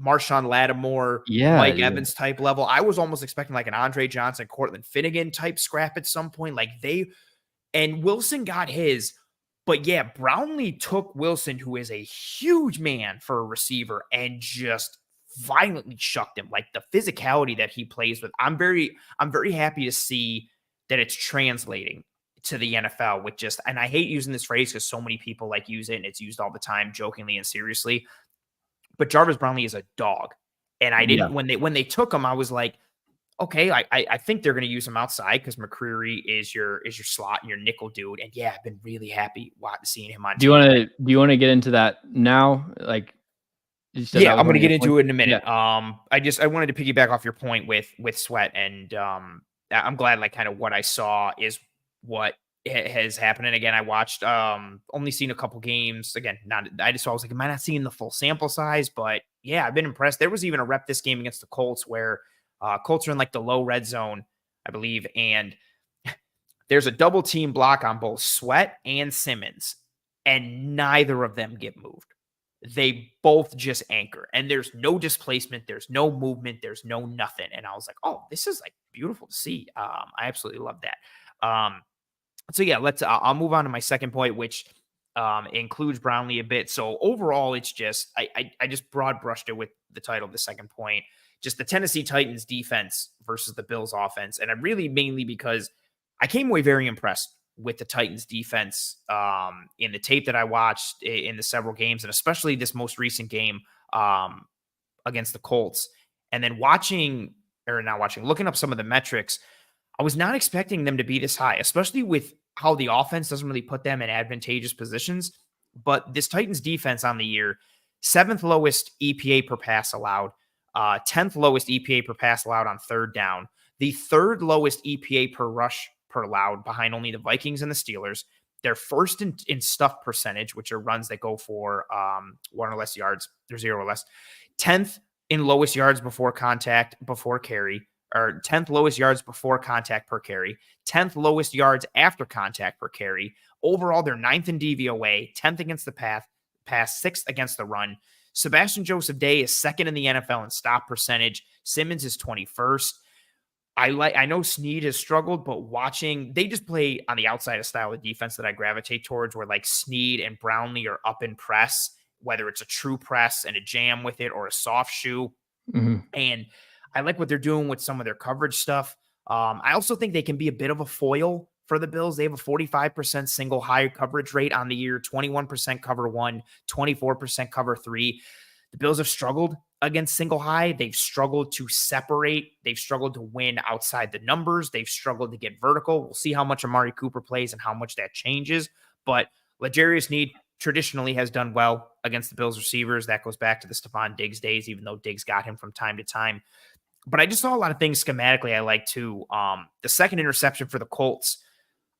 Marshawn Lattimore, Mike Evans type level. I was almost expecting like an Andre Johnson, Cortland Finnegan type scrap at some point. Like and Wilson got his, but yeah, Brownlee took Wilson, who is a huge man for a receiver, and just violently shucked him. Like the physicality that he plays with. I'm very happy to see that it's translating to the NFL with just, and I hate using this phrase because so many people like use it and it's used all the time, jokingly and seriously. But Jarvis Brownlee is a dog. And I didn't, when they took him, I was like, okay, I think they're going to use him outside because McCreary is your slot and your nickel dude. And yeah, I've been really happy seeing him on. Do you want to get into that now? Like, yeah, I'm going to get into it in a minute. Yeah. I wanted to piggyback off your point with Sweat, and I'm glad like kind of what I saw is what has happened. And again, I watched only seen a couple games. Again, I was like, am I not seeing the full sample size? But yeah, I've been impressed. There was even a rep this game against the Colts where Colts are in like the low red zone, I believe, and there's a double team block on both Sweat and Simmons, and neither of them get moved. They both just anchor, and there's no displacement, there's no movement, there's no nothing. And I was like, oh, this is like beautiful to see. I absolutely love that. So yeah, I'll move on to my second point, which includes Brownlee a bit. So overall, it's just, I just broad brushed it with the title of the second point, just the Tennessee Titans defense versus the Bills offense. And I'm really mainly because I came away very impressed with the Titans defense in the tape that I watched in the several games, and especially this most recent game against the Colts. And then looking up some of the metrics, I was not expecting them to be this high, especially with how the offense doesn't really put them in advantageous positions. But this Titans defense on the year, 7th lowest EPA per pass allowed, 10th lowest EPA per pass allowed on third down, the 3rd lowest EPA per rush per allowed, behind only the Vikings and the Steelers. They're first in stuff percentage, which are runs that go for 1 or less yards. They're 0 or less. 10th in lowest yards before contact, before carry, or 10th lowest yards before contact per carry, 10th lowest yards after contact per carry. Overall, they're 9th in DVOA, 10th against the pass, 6th against the run. Sebastian Joseph Day is 2nd in the NFL in stop percentage. Simmons is 21st. I know Snead has struggled, but they just play on the outside of style of defense that I gravitate towards, where like Snead and Brownlee are up in press, whether it's a true press and a jam with it or a soft shoe. Mm-hmm. And I like what they're doing with some of their coverage stuff. I also think they can be a bit of a foil for the Bills. They have a 45% single high coverage rate on the year, 21% cover 1, 24% cover 3. The Bills have struggled against single high. They've struggled to separate. They've struggled to win outside the numbers. They've struggled to get vertical. We'll see how much Amari Cooper plays and how much that changes. But L'Jarius Sneed traditionally has done well against the Bills receivers. That goes back to the Stephon Diggs days, even though Diggs got him from time to time. But I just saw a lot of things schematically I like too. The second interception for the Colts,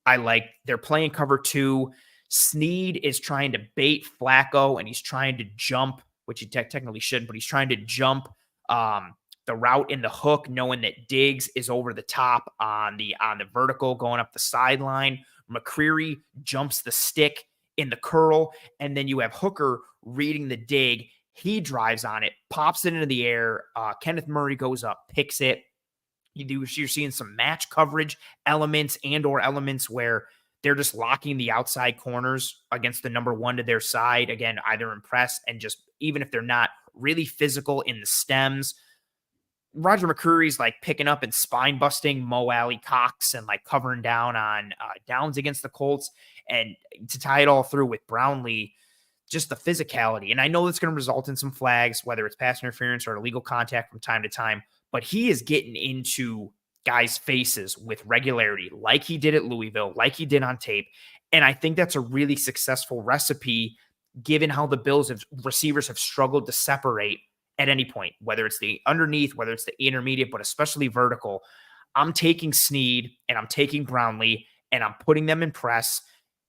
I like. They're playing cover 2. Sneed is trying to bait Flacco, and he's trying to jump, which he technically shouldn't, but he's trying to jump the route in the hook, knowing that Diggs is over the top on the vertical going up the sideline. McCreary jumps the stick in the curl, and then you have Hooker reading the dig. He drives on it, pops it into the air. Kenneth Murray goes up, picks it. You're seeing some match coverage elements and/or elements where they're just locking the outside corners against the number 1 to their side. Again, either impress and just, even if they're not really physical in the stems, Roger McCreary's like picking up and spine busting Mo Alley Cox and like covering down on downs against the Colts. And to tie it all through with Brownlee, just the physicality. And I know that's going to result in some flags, whether it's pass interference or illegal contact from time to time, but he is getting into guys' faces with regularity, like he did at Louisville, like he did on tape. And I think that's a really successful recipe, given how the Bills' receivers have struggled to separate at any point, whether it's the underneath, whether it's the intermediate, but especially vertical. I'm taking Sneed and I'm taking Brownlee and I'm putting them in press,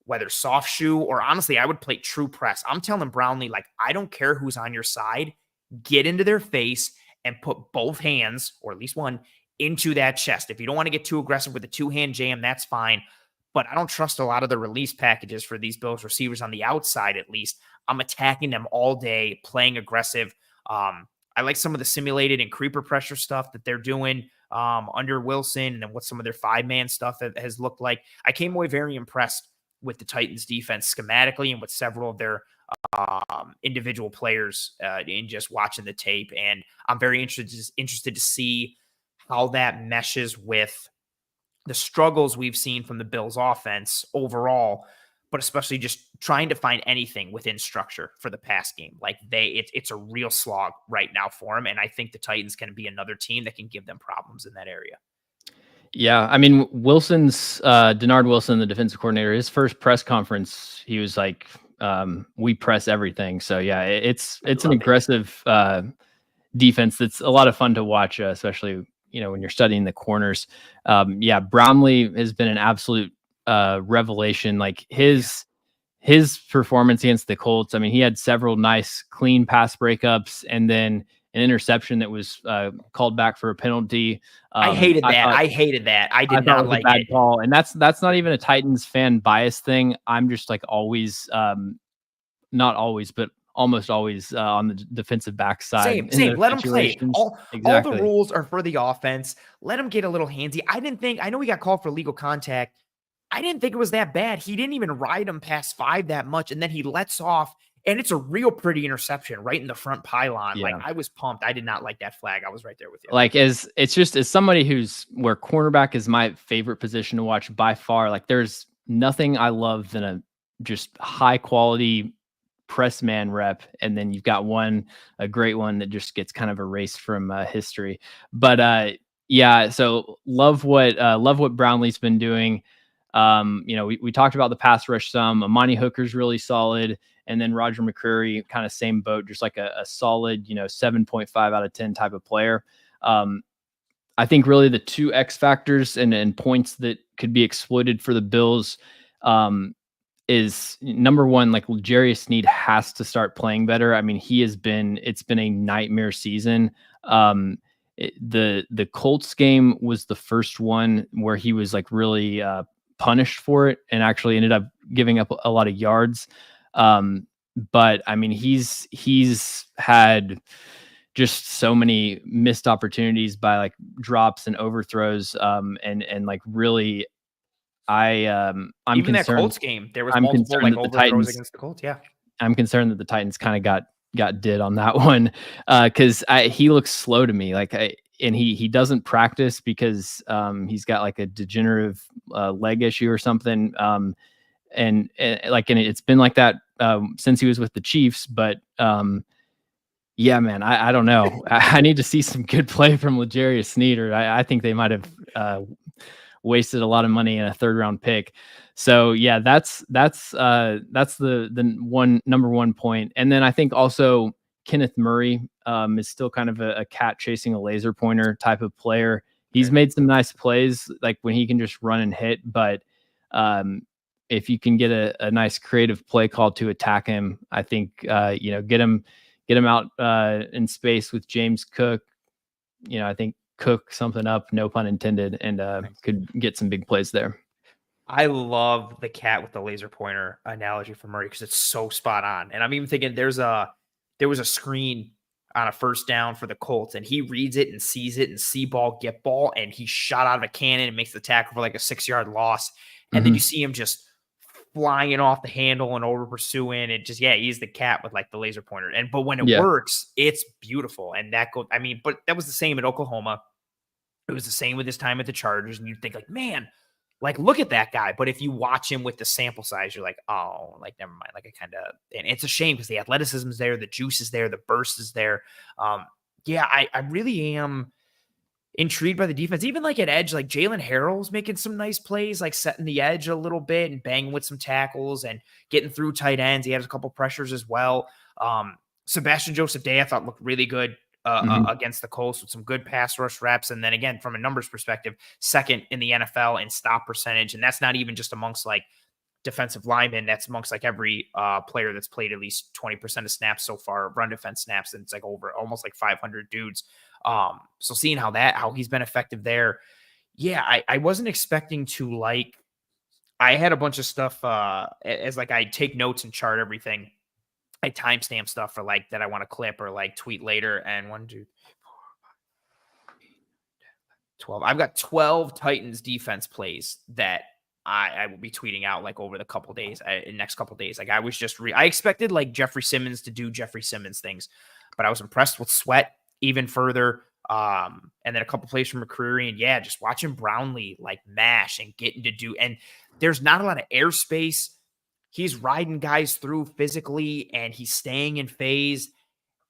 whether soft shoe or honestly, I would play true press. I'm telling Brownlee, like, I don't care who's on your side, get into their face and put both hands, or at least one, into that chest. If you don't want to get too aggressive with a 2-hand jam, that's fine. But I don't trust a lot of the release packages for these Bills receivers on the outside, at least. I'm attacking them all day, playing aggressive. I like some of the simulated and creeper pressure stuff that they're doing under Wilson, and then what some of their 5-man stuff has looked like. I came away very impressed with the Titans defense schematically and with several of their individual players in just watching the tape. And I'm very interested to see how that meshes with the struggles we've seen from the Bills offense overall, but especially just trying to find anything within structure for the pass game. Like it's a real slog right now for them. And I think the Titans can be another team that can give them problems in that area. Yeah, I mean, Denard Wilson, the defensive coordinator, his first press conference, he was like, we press everything. So yeah, it's an aggressive defense that's a lot of fun to watch, especially, when you're studying the corners. Yeah, Brownlee has been an absolute revelation. Like his performance against the Colts, I mean, he had several nice, clean pass breakups, and then an interception that was called back for a penalty. I hated that. I hated that. I did not like bad it. Call. And that's not even a Titans fan bias thing. I'm just like always, not always, but almost always on the defensive back side. Same. Let them play. All Exactly. the rules are for the offense. Let them get a little handsy. I know he got called for legal contact. I didn't think it was that bad. He didn't even ride him past 5 that much. And then he lets off. And it's a real pretty interception right in the front pylon. Yeah. Like, I was pumped. I did not like that flag. I was right there with you. Like, as somebody where cornerback is my favorite position to watch by far. Like, there's nothing I love than a just high quality press man rep. And then you've got a great one that just gets kind of erased from history. But yeah, so love what Brownlee's been doing. We talked about the pass rush some. Amani Hooker's really solid. And then Roger McCreary, kind of same boat, just like a solid, 7.5 out of 10 type of player. I think really the 2 X factors and points that could be exploited for the Bills is number one, like L'Jarius Sneed has to start playing better. I mean, it's been a nightmare season. The Colts game was the first one where he was like really punished for it and actually ended up giving up a lot of yards. But I mean, he's had just so many missed opportunities by like drops and overthrows. And like really, I'm even concerned. That Colts game, there was multiple like overthrows against the Colts. Yeah. I'm concerned that the Titans kind of got did on that one. Cause he looks slow to me. Like and he doesn't practice because he's got like a degenerative leg issue or something. And it's been like that since he was with the Chiefs. But Yeah, man. I don't know. I need to see some good play from L'Jarius Sneed. I think they might have wasted a lot of money in a 3rd round pick. So yeah, that's the number one point. And then I think also Kenneth Murray is still kind of a cat chasing a laser pointer type of player. He's made some nice plays, like when he can just run and hit. But if you can get a nice creative play call to attack him, I think get him out in space with James Cook. I think cook something up, no pun intended, and could get some big plays there. I love the cat with the laser pointer analogy for Murray because it's so spot on. And I'm even thinking there was a screen on a 1st down for the Colts, and he reads it and sees it and see ball, get ball, and he shot out of a cannon and makes the tackle for like a 6-yard loss. And then you see him just flying off the handle and over pursuing it. Just, he's the cat with like the laser pointer. But when it works, it's beautiful. And but that was the same at Oklahoma. It was the same with his time at the Chargers. And you'd think like, man, like, look at that guy. But if you watch him with the sample size, you're like, oh, like, never mind. Like, and it's a shame because the athleticism is there, the juice is there, the burst is there. I really am intrigued by the defense. Even like at edge, like Jalen Harrell's making some nice plays, like setting the edge a little bit and banging with some tackles and getting through tight ends. He had a couple pressures as well. Sebastian Joseph Day, I thought, looked really good against the Colts with some good pass rush reps. And then again, from a numbers perspective, 2nd in the NFL in stop percentage. And that's not even just amongst like defensive linemen. That's amongst like every player that's played at least 20% of snaps so far, run defense snaps. And it's like over almost like 500 dudes. So seeing how he's been effective there. Yeah, I wasn't expecting to like, I had a bunch of stuff as like I take notes and chart everything. I timestamp stuff for like that I want to clip or like tweet later. And 1, 2, 3, 4, 5, 12. I've got 12 Titans defense plays that I will be tweeting out like over the next couple days. Like I was just I expected like Jeffrey Simmons to do Jeffrey Simmons things, but I was impressed with Sweat even further. And then a couple plays from McCreary, and just watching Brownlee like mash and getting to do. And there's not a lot of airspace. He's riding guys through physically, and he's staying in phase.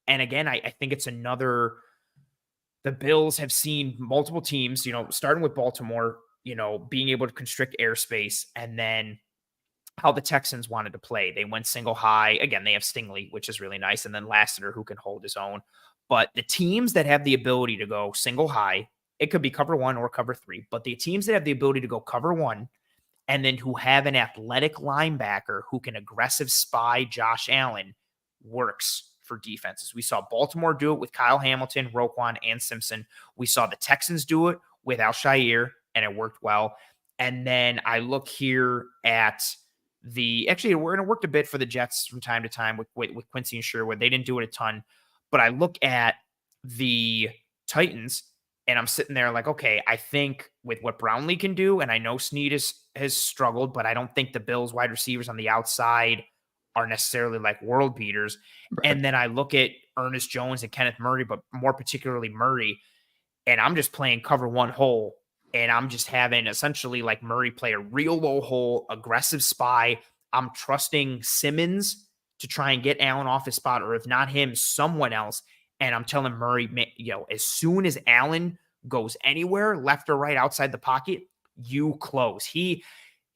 And again, I think it's the Bills have seen multiple teams, starting with Baltimore, being able to constrict airspace, and then how the Texans wanted to play. They went single high. Again, they have Stingley, which is really nice, and then Lassiter, who can hold his own. But the teams that have the ability to go single high, it could be cover 1 or cover 3, but the teams that have the ability to go cover 1 and then who have an athletic linebacker who can aggressive spy Josh Allen works for defenses. We saw Baltimore do it with Kyle Hamilton, Roquan, and Simpson. We saw the Texans do it with Al-Shaair, and it worked well. And then I look here at actually, we're going to work a bit for the Jets from time to time with Quincy and Sherwood. They didn't do it a ton, but I look at the Titans, and I'm sitting there like, okay, I think with what Brownlee can do, and I know Snead has struggled, but I don't think the Bills wide receivers on the outside are necessarily like world beaters. Right. And then I look at Ernest Jones and Kenneth Murray, but more particularly Murray, and I'm just playing cover 1 hole, and I'm just having essentially like Murray play a real low hole, aggressive spy. I'm trusting Simmons to try and get Allen off his spot, or if not him, someone else. And I'm telling Murray, as soon as Allen goes anywhere, left or right outside the pocket, you close. He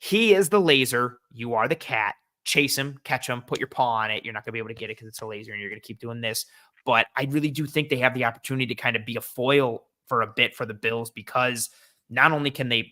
is the laser. You are the cat. Chase him, catch him, put your paw on it. You're not going to be able to get it because it's a laser, and you're going to keep doing this. But I really do think they have the opportunity to kind of be a foil for a bit for the Bills, because not only can they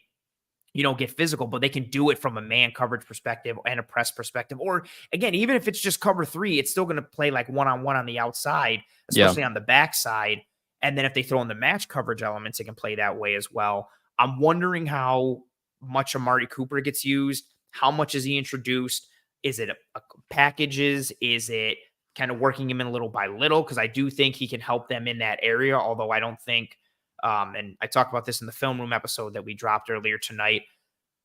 get physical, but they can do it from a man coverage perspective and a press perspective. Or again, even if it's just cover 3, it's still going to play like one-on-one on the outside, especially on the backside. And then if they throw in the match coverage elements, it can play that way as well. I'm wondering how much Amari Cooper gets used. How much is he introduced? Is it a packages? Is it kind of working him in little by little? Because I do think he can help them in that area, although I don't think and I talked about this in the film room episode that we dropped earlier tonight.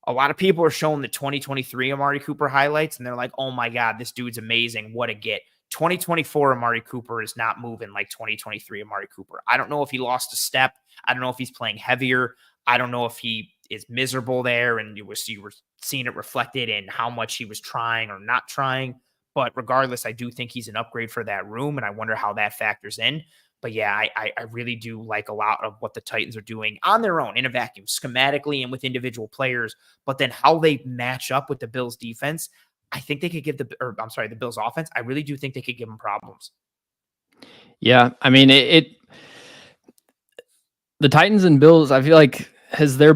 A lot of people are showing the 2023 Amari Cooper highlights, and they're like, oh my God, this dude's amazing. What a get. 2024 Amari Cooper is not moving like 2023 Amari Cooper. I don't know if he lost a step. I don't know if he's playing heavier. I don't know if he is miserable there, and you were seeing it reflected in how much he was trying or not trying. But regardless, I do think he's an upgrade for that room, and I wonder how that factors in. But yeah, I really do like a lot of what the Titans are doing on their own in a vacuum, schematically and with individual players. But then how they match up with the Bills defense, I think they could give the Bills offense. I really do think they could give them problems. Yeah, I mean the Titans and Bills. I feel like there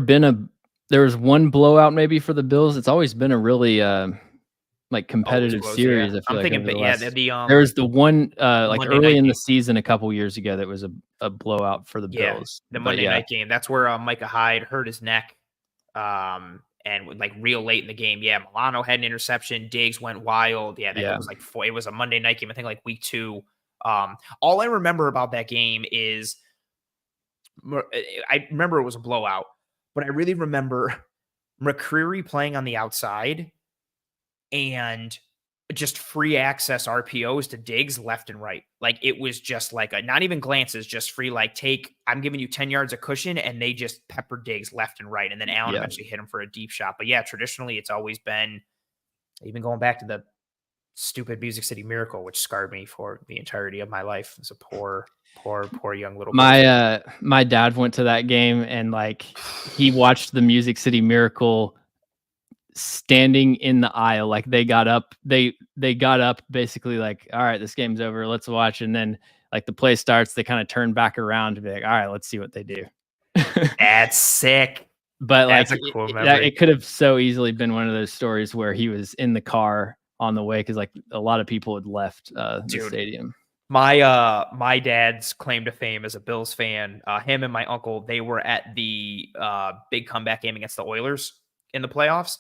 was one blowout maybe for the Bills. It's always been a really like competitive series. Yeah. I feel I'm like thinking, there was the one like Monday early night in game. the season a couple years ago that was a blowout for the Bills. The Monday night game. That's where Micah Hyde hurt his neck, and like real late in the game. Yeah, Milano had an interception. Diggs went wild. Yeah, it was like it was a Monday night game. I think like week 2. All I remember about that game is I remember it was a blowout, but I really remember McCreary playing on the outside and just free access RPOs to Diggs left and right. Like it was just like not even glances, just free, like I'm giving you 10 yards of cushion, and they just peppered Diggs left and right. And then Allen eventually hit him for a deep shot. But yeah, traditionally it's always been, even going back to the stupid Music City Miracle, which scarred me for the entirety of my life as a poor young little boy. My dad went to that game, and like he watched the Music City Miracle standing in the aisle. Like they got up basically like, all right, this game's over, let's watch. And then like the play starts, they kind of turn back around to be like, all right, let's see what they do. That's sick. But that's like a cool memory. It could have so easily been one of those stories where he was in the car on the way, because like a lot of people had left the stadium. My dad's claim to fame as a Bills fan, him and my uncle, they were at the big comeback game against the Oilers in the playoffs,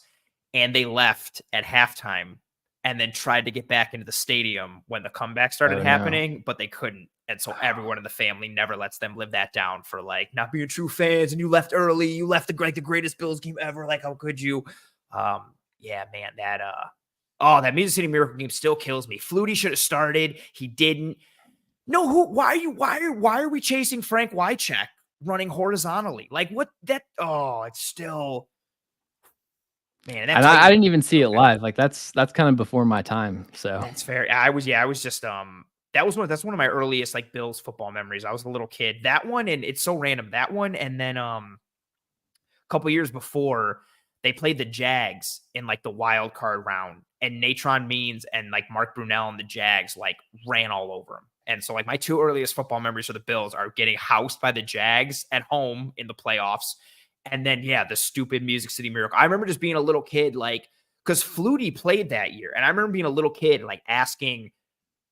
and they left at halftime and then tried to get back into the stadium when the comeback started happening, but they couldn't. And so everyone in the family never lets them live that down for like not being true fans. And you left early. You left the greatest Bills game ever. Like, how could you? Yeah, man, that Music City Miracle game still kills me. Flutie should have started. He didn't. No, why are we chasing Frank Wycheck running horizontally? Like what it's still, man. And I didn't even see it live. Like that's kind of before my time. So that's fair. I was just that's one of my earliest like Bills football memories. I was a little kid. That one, and it's so random. That one, and then a couple years before, they played the Jags in like the wild card round, and Natron Means and like Mark Brunell and the Jags like ran all over him. And so like my 2 earliest football memories for the Bills are getting housed by the Jags at home in the playoffs. And then, yeah, the stupid Music City Miracle. I remember just being a little kid, like, because Flutie played that year. And I remember being a little kid, like, asking,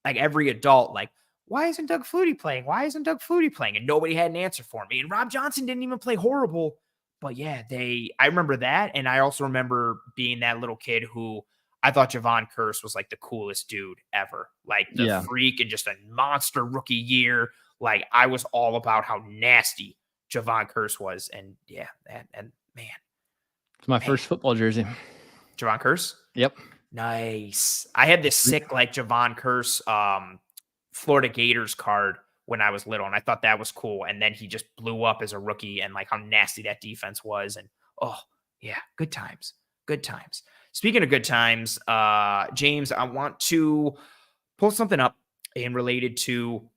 like, every adult, like, why isn't Doug Flutie playing? Why isn't Doug Flutie playing? And nobody had an answer for me. And Rob Johnson didn't even play horrible. But, yeah, I remember that. And I also remember being that little kid who I thought Javon Curse was, like, the coolest dude ever. Like, the freak and just a monster rookie year. Like, I was all about how nasty Javon Curse was. And yeah, and man, it's my first football jersey. Javon Curse? Yep. Nice. I had this sick like Javon Curse Florida Gators card when I was little, and I thought that was cool. And then he just blew up as a rookie, and like how nasty that defense was. And oh yeah, good times. Speaking of good times, James, I want to pull something up in related to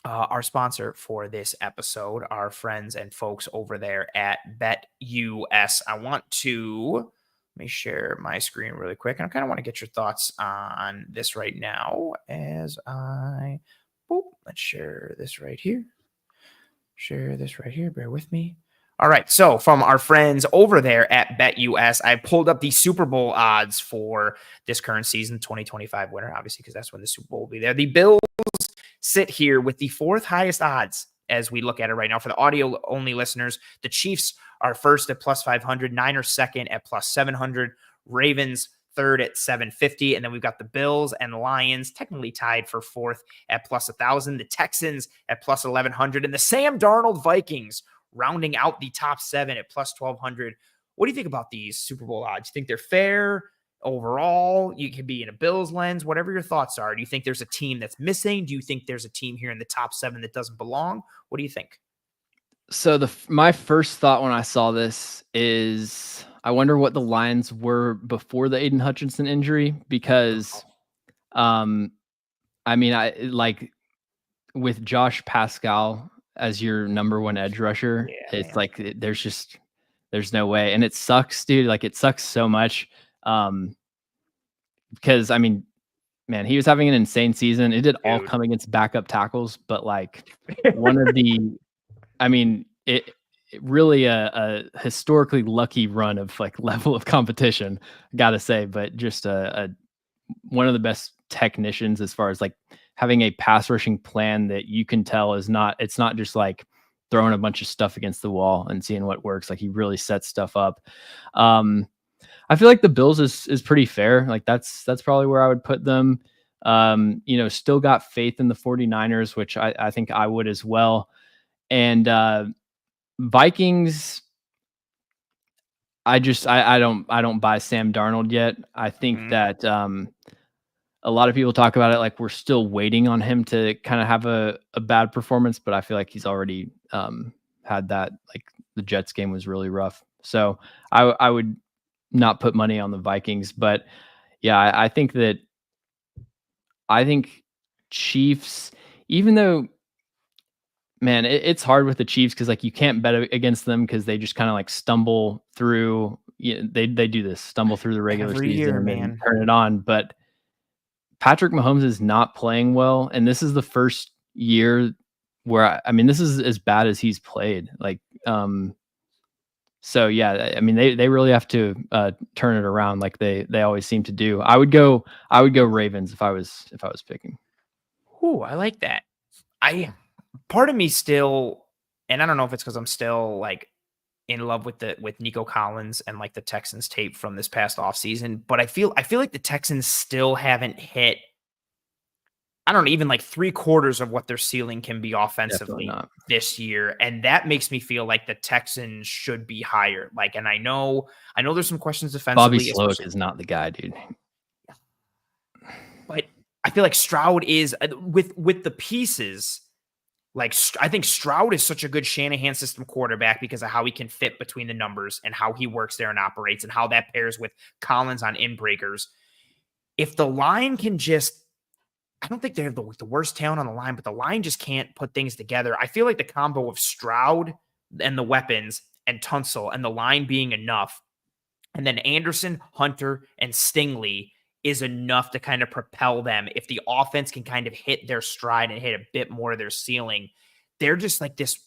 our sponsor for this episode, our friends and folks over there at BetUS. I want to let me share my screen really quick, and I kind of want to get your thoughts on this right now as let's share this right here. Bear with me. All right. So from our friends over there at BetUS, I pulled up the Super Bowl odds for this current season, 2025 winner, obviously, because that's when the Super Bowl will be there. The Bills sit here with the 4th highest odds as we look at it right now. For the audio only listeners, the Chiefs are first at plus 500, Niners second at plus 700, Ravens third at 750. And then we've got the Bills and the Lions technically tied for 4th at plus 1,000, the Texans at plus 1,100, and the Sam Darnold Vikings rounding out the top 7 at plus 1,200. What do you think about these Super Bowl odds? You think they're fair? Overall, you can be in a Bills lens, whatever your thoughts are. Do you think there's a team that's missing? Do you think there's a team here in the top 7 that doesn't belong? What do you think? So my first thought when I saw this is I wonder what the lines were before the Aiden Hutchinson injury, because I mean, I like with Josh Pascal as your number one edge rusher, Yeah, it's man. like there's no way, and it sucks, dude. Like it sucks so much, because I mean, man, he was having an insane season. It did all Dude. come against backup tackles, but like one of the, I mean, it really a historically lucky run of like level of competition, gotta say, but just a one of the best technicians as far as like having a pass rushing plan that you can tell is not, it's not just like throwing a bunch of stuff against the wall and seeing what works. Like he really sets stuff up. I feel like the Bills is pretty fair. Like that's probably where I would put them. Still got faith in the 49ers, which I think I would as well. And Vikings, I don't buy Sam Darnold yet. I think that a lot of people talk about it like we're still waiting on him to kind of have a bad performance, but I feel like he's already had that. Like the Jets game was really rough. So I would not put money on the Vikings, but yeah, I think Chiefs, even though, man, it's hard with the Chiefs because like you can't bet against them because they just kind of like stumble through. Yeah, they do this, stumble through the regular Every season year, and then man. turn it on. But Patrick Mahomes is not playing well, and this is the first year where I mean this is as bad as he's played. Like, so yeah, I mean they really have to turn it around like they always seem to do. I would go Ravens if I was picking. Ooh, I like that. Part of me still, and I don't know if it's because I'm still like in love with Nico Collins and like the Texans tape from this past offseason, but I feel like the Texans still haven't hit, I don't know, even like 3/4 of what their ceiling can be Definitely offensively not. this year. And that makes me feel like the Texans should be higher. Like, and I know there's some questions Bobby defensively, Slowick especially, is not the guy, dude. but I feel like Stroud is with the pieces. Like, I think Stroud is such a good Shanahan system quarterback because of how he can fit between the numbers and how he works there and operates and how that pairs with Collins on inbreakers. If the line can just, I don't think they have the worst talent on the line, but the line just can't put things together. I feel like the combo of Stroud and the weapons and Tunsil and the line being enough, and then Anderson, Hunter, and Stingley is enough to kind of propel them. If the offense can kind of hit their stride and hit a bit more of their ceiling, they're just like this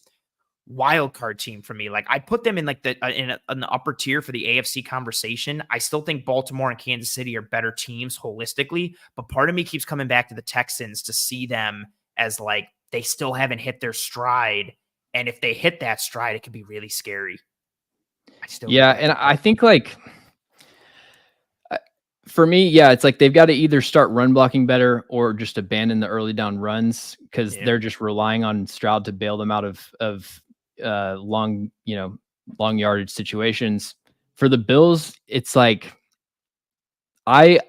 wild card team for me. Like I put them in like in the upper tier for the AFC conversation. I still think Baltimore and Kansas City are better teams holistically, but part of me keeps coming back to the Texans to see them as like they still haven't hit their stride. And if they hit that stride, it could be really scary. Yeah, and I think like for me, yeah, it's like they've got to either start run blocking better or just abandon the early down runs because they're just relying on Stroud to bail them out of long yardage situations. For the Bills, it's like I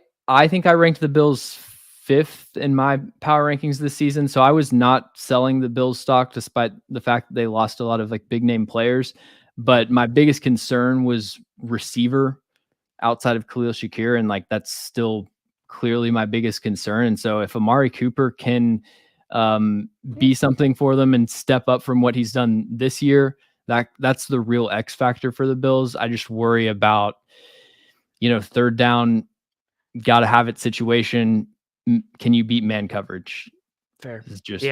think I ranked the Bills 5th in my power rankings this season, so I was not selling the Bills stock despite the fact that they lost a lot of like big name players. But my biggest concern was receiver outside of Khalil Shakir, and like that's still clearly my biggest concern. And so if Amari Cooper can be something for them and step up from what he's done this year, that's the real X factor for the Bills. I just worry about third down, got to have it situation. Can you beat man coverage? Fair. This is just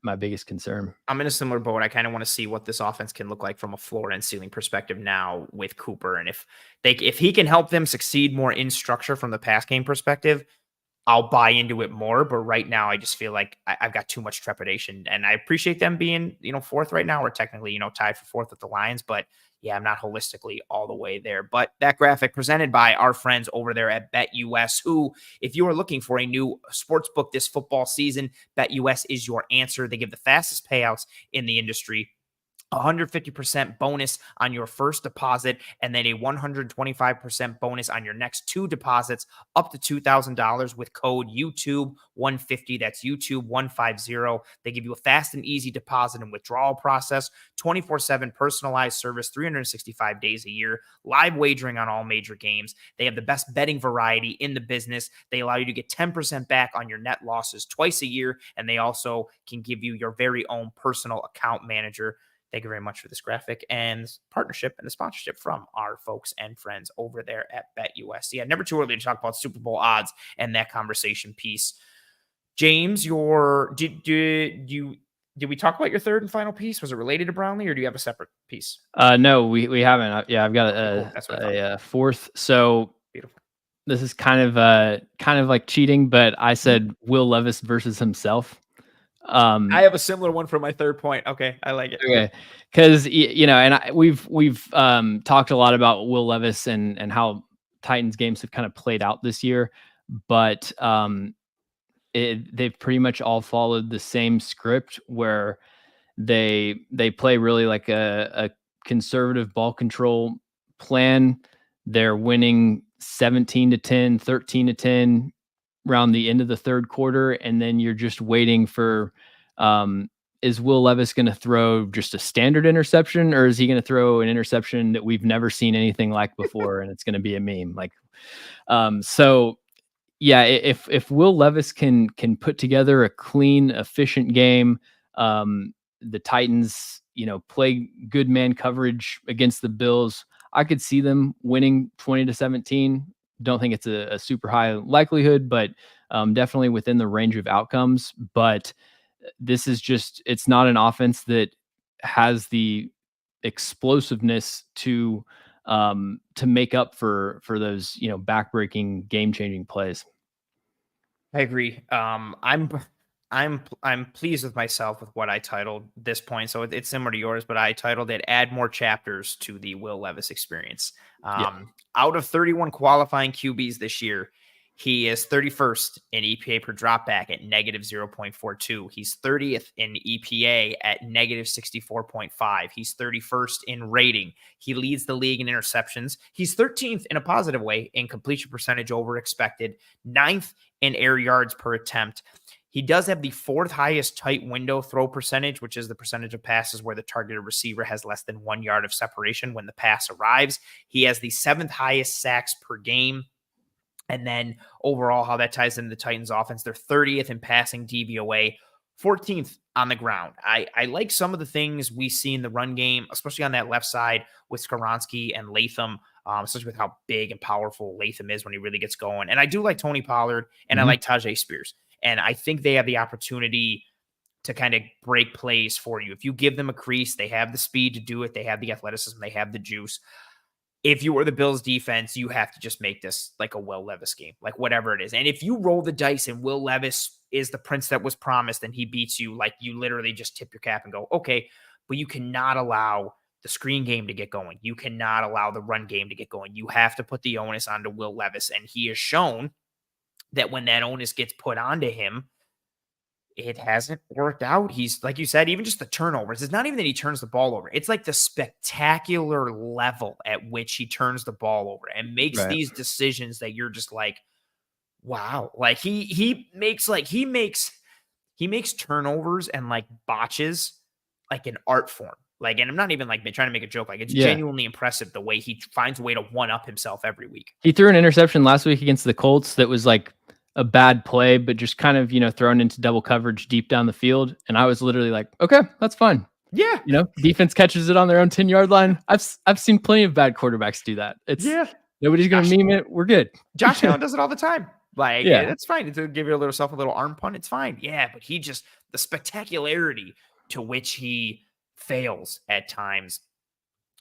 my biggest concern. I'm in a similar boat. I kind of want to see what this offense can look like from a floor and ceiling perspective now with Cooper, and if he can help them succeed more in structure from the pass game perspective, I'll buy into it more. But right now, I just feel like I've got too much trepidation, and I appreciate them being 4th right now. We're technically tied for 4th with the Lions, but yeah, I'm not holistically all the way there. But that graphic presented by our friends over there at BetUS, who, if you are looking for a new sports book this football season, BetUS is your answer. They give the fastest payouts in the industry. 150% bonus on your first deposit, and then a 125% bonus on your next 2 deposits up to $2,000 with code YouTube150. That's YouTube150. They give you a fast and easy deposit and withdrawal process, 24/7 personalized service, 365 days a year, live wagering on all major games. They have the best betting variety in the business. They allow you to get 10% back on your net losses twice a year, and they also can give you your very own personal account manager. Thank you very much for this graphic and this partnership and the sponsorship from our folks and friends over there at BetUS. Yeah, never too early to talk about Super Bowl odds and that conversation piece. James, did we talk about your third and final piece? Was it related to Brownlee, or do you have a separate piece? No, we haven't. Yeah, I've got Cool. That's what I thought. a fourth. So Beautiful. this is kind of like cheating, but I said Will Levis versus himself. I have a similar one for my third point. Okay, I like it. Okay, because and we've talked a lot about Will Levis and how Titans games have kind of played out this year, but they've pretty much all followed the same script where they play really like a conservative ball control plan. They're winning 17-10, 13-10 around the end of the third quarter, and then you're just waiting for is Will Levis going to throw just a standard interception, or is he going to throw an interception that we've never seen anything like before and it's going to be a meme? Like so yeah, if Will Levis can put together a clean, efficient game, the Titans, play good man coverage against the Bills, I could see them winning 20-17. Don't think it's a super high likelihood, but definitely within the range of outcomes. But this is it's not an offense that has the explosiveness to make up for those, backbreaking, game-changing plays. I agree. I'm pleased with myself with what I titled this point. So it's similar to yours, but I titled it "Add More Chapters to the Will Levis Experience." Out of 31 qualifying QBs this year, he is 31st in EPA per dropback at negative 0.42. He's 30th in EPA at negative 64.5. He's 31st in rating. He leads the league in interceptions. He's 13th in a positive way in completion percentage over expected, 9th in air yards per attempt. He does have the 4th highest tight window throw percentage, which is the percentage of passes where the targeted receiver has less than 1 yard of separation when the pass arrives. He has the 7th highest sacks per game. And then overall, how that ties into the Titans offense, they're 30th in passing DVOA, 14th on the ground. I like some of the things we see in the run game, especially on that left side with Skoronski and Latham, especially with how big and powerful Latham is when he really gets going. And I do like Tony Pollard, and I like Tajay Spears. And I think they have the opportunity to kind of break plays for you. If you give them a crease, they have the speed to do it. They have the athleticism. They have the juice. If you were the Bills defense, you have to just make this like a Will Levis game, like whatever it is. And if you roll the dice and Will Levis is the prince that was promised and he beats you, like you literally just tip your cap and go, okay, but you cannot allow the screen game to get going. You cannot allow the run game to get going. You have to put the onus onto Will Levis. And he has shown that when that onus gets put onto him, it hasn't worked out. He's, like you said, even just the turnovers. It's not even that he turns the ball over. It's like the spectacular level at which he turns the ball over and makes these decisions that you're just like, wow. Like he makes turnovers and like botches like an art form. Like, and I'm not even like trying to make a joke. Like, it's genuinely impressive the way he finds a way to one up himself every week. He threw an interception last week against the Colts that was like a bad play, but just kind of, thrown into double coverage deep down the field. And I was literally like, okay, that's fine. Yeah. Defense catches it on their own 10-yard line. I've seen plenty of bad quarterbacks do that. Nobody's going to meme it. We're good. Josh Allen does it all the time. Like, that's fine. To give yourself a little arm punt, it's fine. Yeah. But the spectacularity to which he fails at times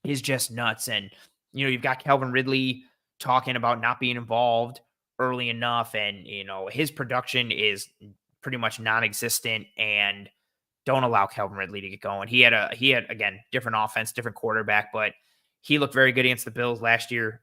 is just nuts. And, you've got Calvin Ridley talking about not being involved early enough, and his production is pretty much non-existent, and don't allow Calvin Ridley to get going. He had again, different offense, different quarterback, but he looked very good against the Bills last year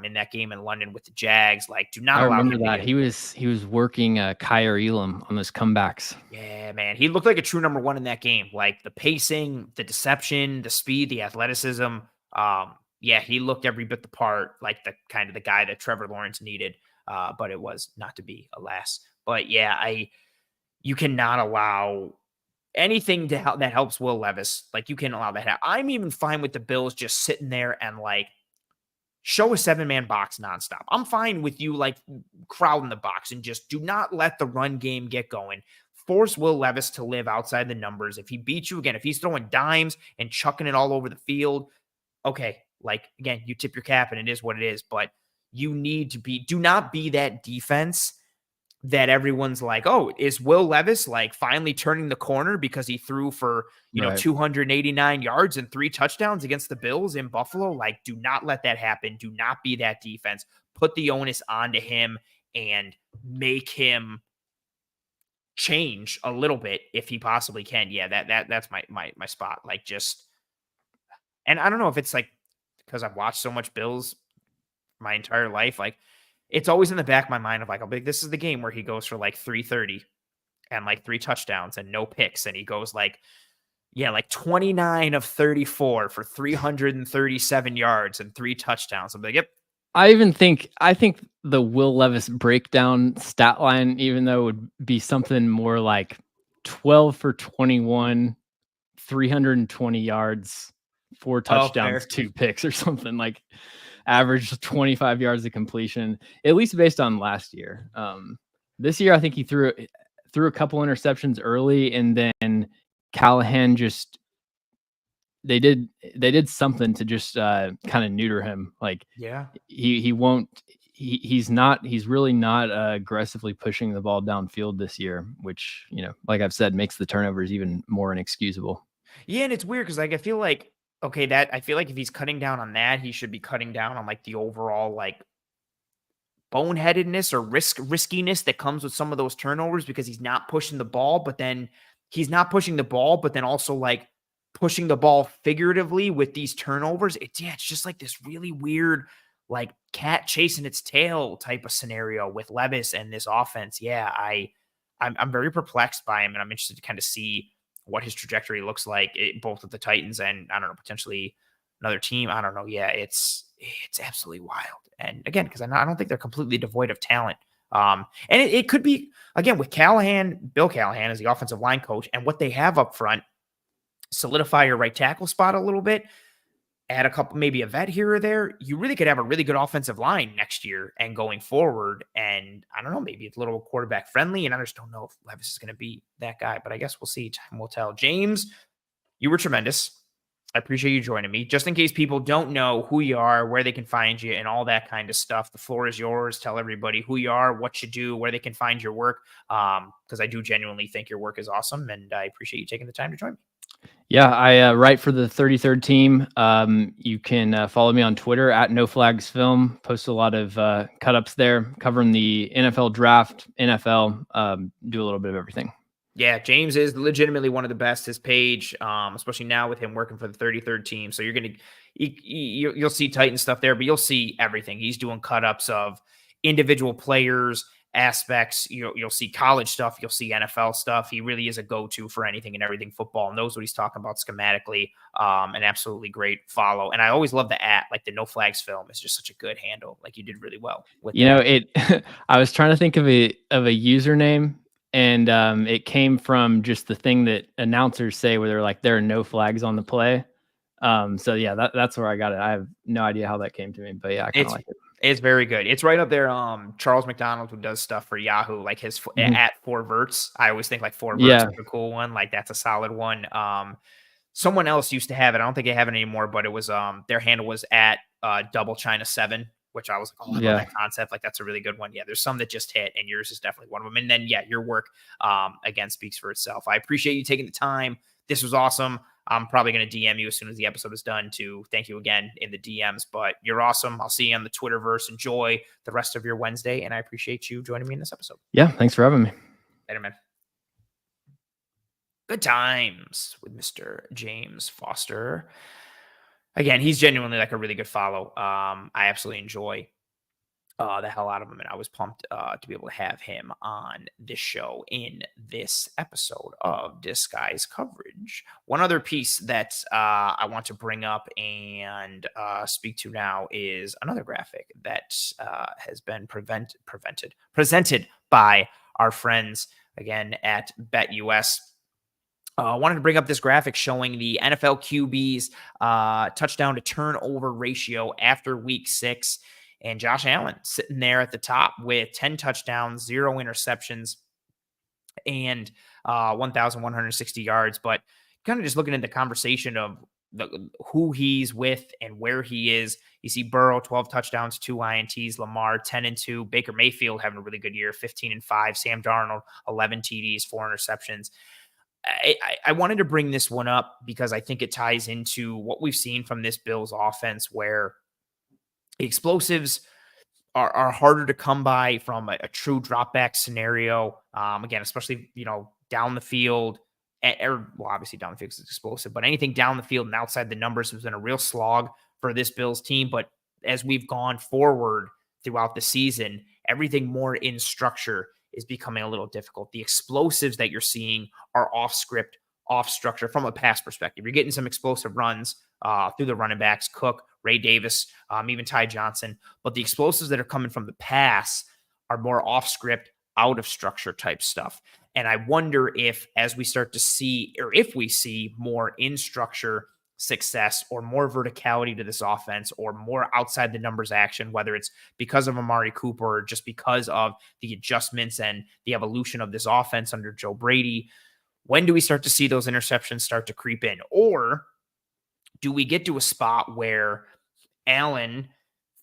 in that game in London with the Jags. Like, do not I allow remember him to that. get. He was working Kyer Elam on those comebacks. Yeah, man. He looked like a true number one in that game. Like the pacing, the deception, the speed, the athleticism. Yeah, he looked every bit the part, like the kind of the guy that Trevor Lawrence needed. But it was not to be, alas. But yeah, you cannot allow anything that helps Will Levis. Like, you can't allow that. I'm even fine with the Bills just sitting there and like show a 7-man box nonstop. I'm fine with you like crowding the box and just do not let the run game get going. Force Will Levis to live outside the numbers. If he beats you again, if he's throwing dimes and chucking it all over the field, okay, like, again, you tip your cap and it is what it is, but you need to do not be that defense that everyone's like, oh, is Will Levis like finally turning the corner because he threw for, 289 yards and 3 touchdowns against the Bills in Buffalo? Like, do not let that happen. Do not be that defense. Put the onus onto him and make him change a little bit if he possibly can. Yeah, that's my spot. Like, just, and I don't know if it's like because I've watched so much Bills my entire life, like it's always in the back of my mind of like, I'll be like, this is the game where he goes for like 330 and like 3 touchdowns and no picks. And he goes like, 29 of 34 for 337 yards and 3 touchdowns. I'm like, yep. I think the Will Levis breakdown stat line, even though it would be something more like 12 for 21, 320 yards, 4 touchdowns, 2 picks or something, like average 25 yards of completion, at least based on last year. This year, I think he threw a couple interceptions early, and then Callahan they did something to just kind of neuter him. Like, yeah, he's really not aggressively pushing the ball downfield this year, which, like I've said, makes the turnovers even more inexcusable. Yeah, and it's weird because like I feel like if he's cutting down on that, he should be cutting down on like the overall like boneheadedness or riskiness that comes with some of those turnovers because he's not pushing the ball, but then also like pushing the ball figuratively with these turnovers. It's just like this really weird, like cat chasing its tail type of scenario with Levis and this offense. Yeah, I'm very perplexed by him, and I'm interested to kind of see what his trajectory looks like, both with the Titans and, I don't know, potentially another team. I don't know. Yeah, it's absolutely wild. And again, because I don't think they're completely devoid of talent. And it could be, again, with Bill Callahan as the offensive line coach, and what they have up front, solidify your right tackle spot a little bit, add a couple, maybe a vet here or there. You really could have a really good offensive line next year and going forward. And I don't know, maybe it's a little quarterback friendly. And I just don't know if Levis is going to be that guy, but I guess we'll see. Time will tell. James, you were tremendous. I appreciate you joining me. Just in case people don't know who you are, where they can find you, and all that kind of stuff, the floor is yours. Tell everybody who you are, what you do, where they can find your work, because I do genuinely think your work is awesome, and I appreciate you taking the time to join me. Yeah, I write for the 33rd team. You can follow me on Twitter at NoFlagsFilm. Post a lot of cut-ups there, covering the NFL draft, NFL, do a little bit of everything. Yeah, James is legitimately one of the best. His page, especially now with him working for the 33rd team. So you'll see Titan stuff there, but you'll see everything. He's doing cut-ups of individual players, aspects. You'll see college stuff. You'll see NFL stuff. He really is a go-to for anything and everything football. Knows what he's talking about schematically. An absolutely great follow. And I always love the like the No Flags Film. It's just such a good handle. Like, you did really well with that. I was trying to think of a username, and it came from just the thing that announcers say where they're like, there are no flags on the play. So yeah, that's where I got it. I have no idea how that came to me, but yeah, I kind of like it. It's very good. It's right up there. Charles McDonald, who does stuff for Yahoo, like his at 4 Verts. I always think like 4 Verts is a cool one. Like, that's a solid one. Someone else used to have it. I don't think they have it anymore, but it was their handle was at Double China 7, which I was like, oh, I love that concept. Like, that's a really good one. Yeah, there's some that just hit, and yours is definitely one of them. And then, yeah, your work again speaks for itself. I appreciate you taking the time. This was awesome. I'm probably going to DM you as soon as the episode is done to thank you again in the DMs, but you're awesome. I'll see you on the Twitterverse. Enjoy the rest of your Wednesday, and I appreciate you joining me in this episode. Yeah, thanks for having me. Later, man. Good times with Mr. James Foster. Again, he's genuinely like a really good follow. I absolutely enjoy the hell out of him, and I was pumped to be able to have him on this show in this episode of Disguise Coverage. One other piece that I want to bring up and speak to now is another graphic that has been presented by our friends again at BetUS. I wanted to bring up this graphic showing the NFL QB's touchdown to turnover ratio after week 6. And Josh Allen sitting there at the top with 10 touchdowns, 0 interceptions, and 1,160 yards. But kind of just looking at the conversation of who he's with and where he is. You see Burrow, 12 touchdowns, 2 INTs, Lamar, 10-2, Baker Mayfield having a really good year, 15-5, Sam Darnold, 11 TDs, 4 interceptions. I wanted to bring this one up because I think it ties into what we've seen from this Bills offense, where the explosives are harder to come by from a true drop back scenario. Again, especially, down the field, obviously down the field is explosive, but anything down the field and outside the numbers has been a real slog for this Bills team. But as we've gone forward throughout the season, everything more in structure is becoming a little difficult. The explosives that you're seeing are off script, off structure from a pass perspective. You're getting some explosive runs through the running backs, Cook, Ray Davis, even Ty Johnson. But the explosives that are coming from the pass are more off script, out of structure type stuff. And I wonder if, as we start to see, or if we see more in structure success or more verticality to this offense or more outside the numbers action, whether it's because of Amari Cooper or just because of the adjustments and the evolution of this offense under Joe Brady, when do we start to see those interceptions start to creep in? Or do we get to a spot where Allen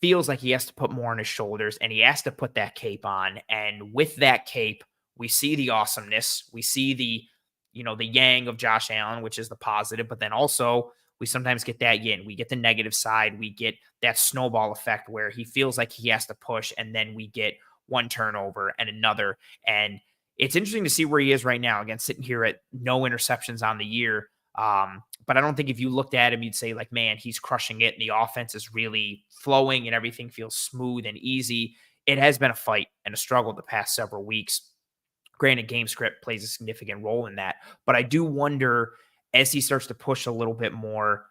feels like he has to put more on his shoulders and he has to put that cape on? And with that cape, we see the awesomeness. We see the yang of Josh Allen, which is the positive, but then also we sometimes get that yin. We get the negative side. We get that snowball effect where he feels like he has to push, and then we get one turnover and another. And it's interesting to see where he is right now. Again, sitting here at no interceptions on the year. But I don't think if you looked at him, you'd say like, man, he's crushing it. And the offense is really flowing and everything feels smooth and easy. It has been a fight and a struggle the past several weeks. Granted, game script plays a significant role in that. But I do wonder, as he starts to push a little bit more,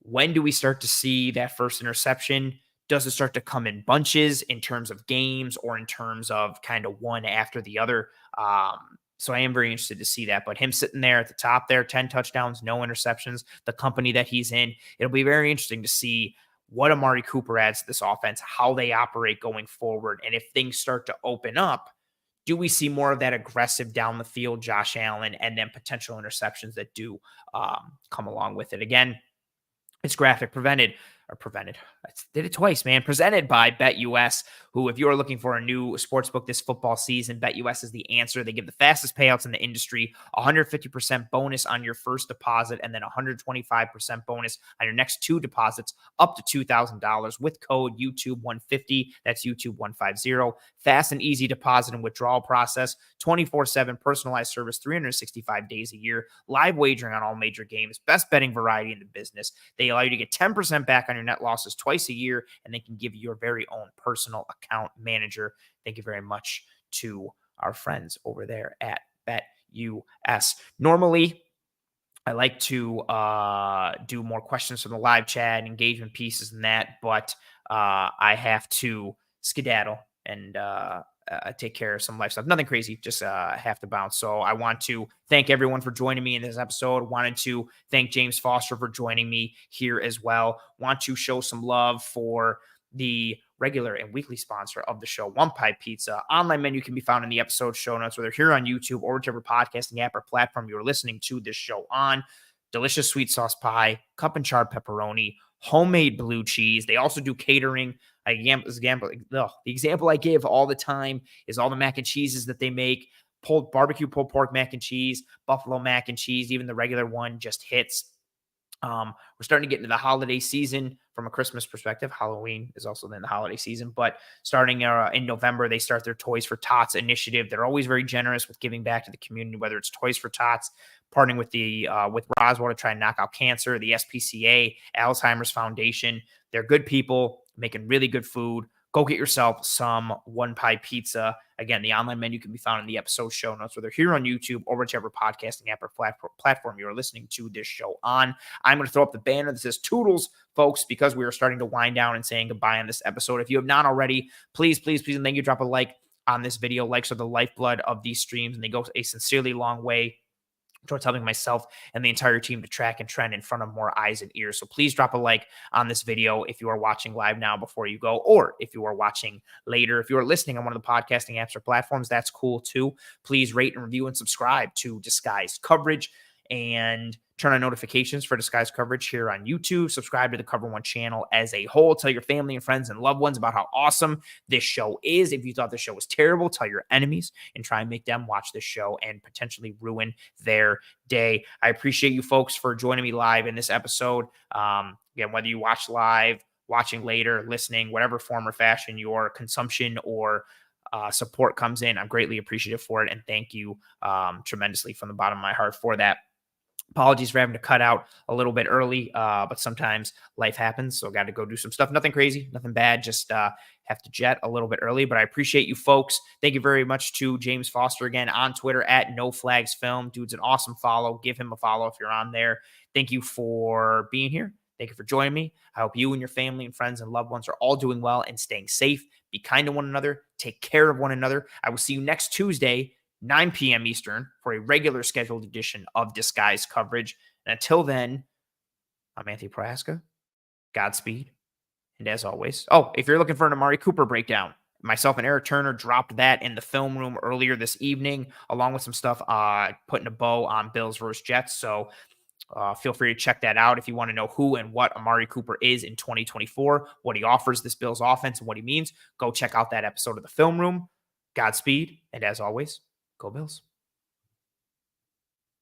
when do we start to see that first interception? Does it start to come in bunches in terms of games or in terms of kind of one after the other? So I am very interested to see that. But him sitting there at the top there, 10 touchdowns, no interceptions, the company that he's in, it'll be very interesting to see what Amari Cooper adds to this offense, how they operate going forward. And if things start to open up, do we see more of that aggressive down the field Josh Allen and then potential interceptions that do come along with it? Again, it's graphic prevented. I did it twice, man. Presented by BetUS, who, if you're looking for a new sportsbook this football season, BetUS is the answer. They give the fastest payouts in the industry, 150% bonus on your first deposit, and then 125% bonus on your next 2 deposits up to $2,000 with code YouTube150. That's YouTube150. Fast and easy deposit and withdrawal process, 24/7 personalized service, 365 days a year, live wagering on all major games, best betting variety in the business. They allow you to get 10% back on your net losses twice a year, and they can give you your very own personal account manager. Thank you very much to our friends over there at BetUS. Normally, I like to do more questions from the live chat and engagement pieces and that, but I have to skedaddle and take care of some life stuff. Nothing crazy, just have to bounce. So I want to thank everyone for joining me in this episode. Wanted to thank James Foster for joining me here as well. Want to show some love for the regular and weekly sponsor of the show, One Pie Pizza. Online menu can be found in the episode show notes, whether here on YouTube or whichever podcasting app or platform you're listening to this show on. Delicious sweet sauce pie, cup and char pepperoni, homemade blue cheese. They also do catering. The example I give all the time is all the mac and cheeses that they make. Barbecue pulled pork mac and cheese, buffalo mac and cheese, even the regular one just hits. We're starting to get into the holiday season. from a Christmas perspective. Halloween is also then the holiday season, but starting in November, they start their Toys for Tots initiative. They're always very generous with giving back to the community, whether it's Toys for Tots, partnering with with Roswell to try and knock out cancer, the SPCA, Alzheimer's Foundation. They're good people making really good food. Go get yourself some One Pie Pizza. Again, the online menu can be found in the episode show notes, whether here on YouTube or whichever podcasting app or platform you are listening to this show on. I'm going to throw up the banner that says Toodles, folks, because we are starting to wind down and saying goodbye on this episode. If you have not already, please, please, please, and thank you, drop a like on this video. Likes are the lifeblood of these streams, and they go a sincerely long way towards helping myself and the entire team to track and trend in front of more eyes and ears. So please drop a like on this video if you are watching live now before you go, or if you are watching later. If you are listening on one of the podcasting apps or platforms, that's cool too. Please rate and review and subscribe to Disguised Coverage, and turn on notifications for Disguised Coverage here on YouTube. Subscribe to the Cover One channel as a whole. Tell your family and friends and loved ones about how awesome this show is. If you thought this show was terrible, tell your enemies and try and make them watch this show and potentially ruin their day. I appreciate you folks for joining me live in this episode. Again, whether you watch live, watching later, listening, whatever form or fashion your consumption or support comes in, I'm greatly appreciative for it. And thank you tremendously from the bottom of my heart for that. Apologies for having to cut out a little bit early, but sometimes life happens, so got to go do some stuff. Nothing crazy, nothing bad, just have to jet a little bit early, but I appreciate you folks. Thank you very much to James Foster again on Twitter at NoFlagsFilm. Dude's an awesome follow. Give him a follow if you're on there. Thank you for being here. Thank you for joining me. I hope you and your family and friends and loved ones are all doing well and staying safe. Be kind to one another. Take care of one another. I will see you next Tuesday, 9 p.m. Eastern, for a regular scheduled edition of Disguised Coverage. And until then, I'm Anthony Prohaska. Godspeed. And as always, if you're looking for an Amari Cooper breakdown, myself and Eric Turner dropped that in the film room earlier this evening, along with some stuff putting a bow on Bills versus Jets. So feel free to check that out if you want to know who and what Amari Cooper is in 2024, what he offers this Bills offense and what he means. Go check out that episode of the film room. Godspeed. And as always, go Bills.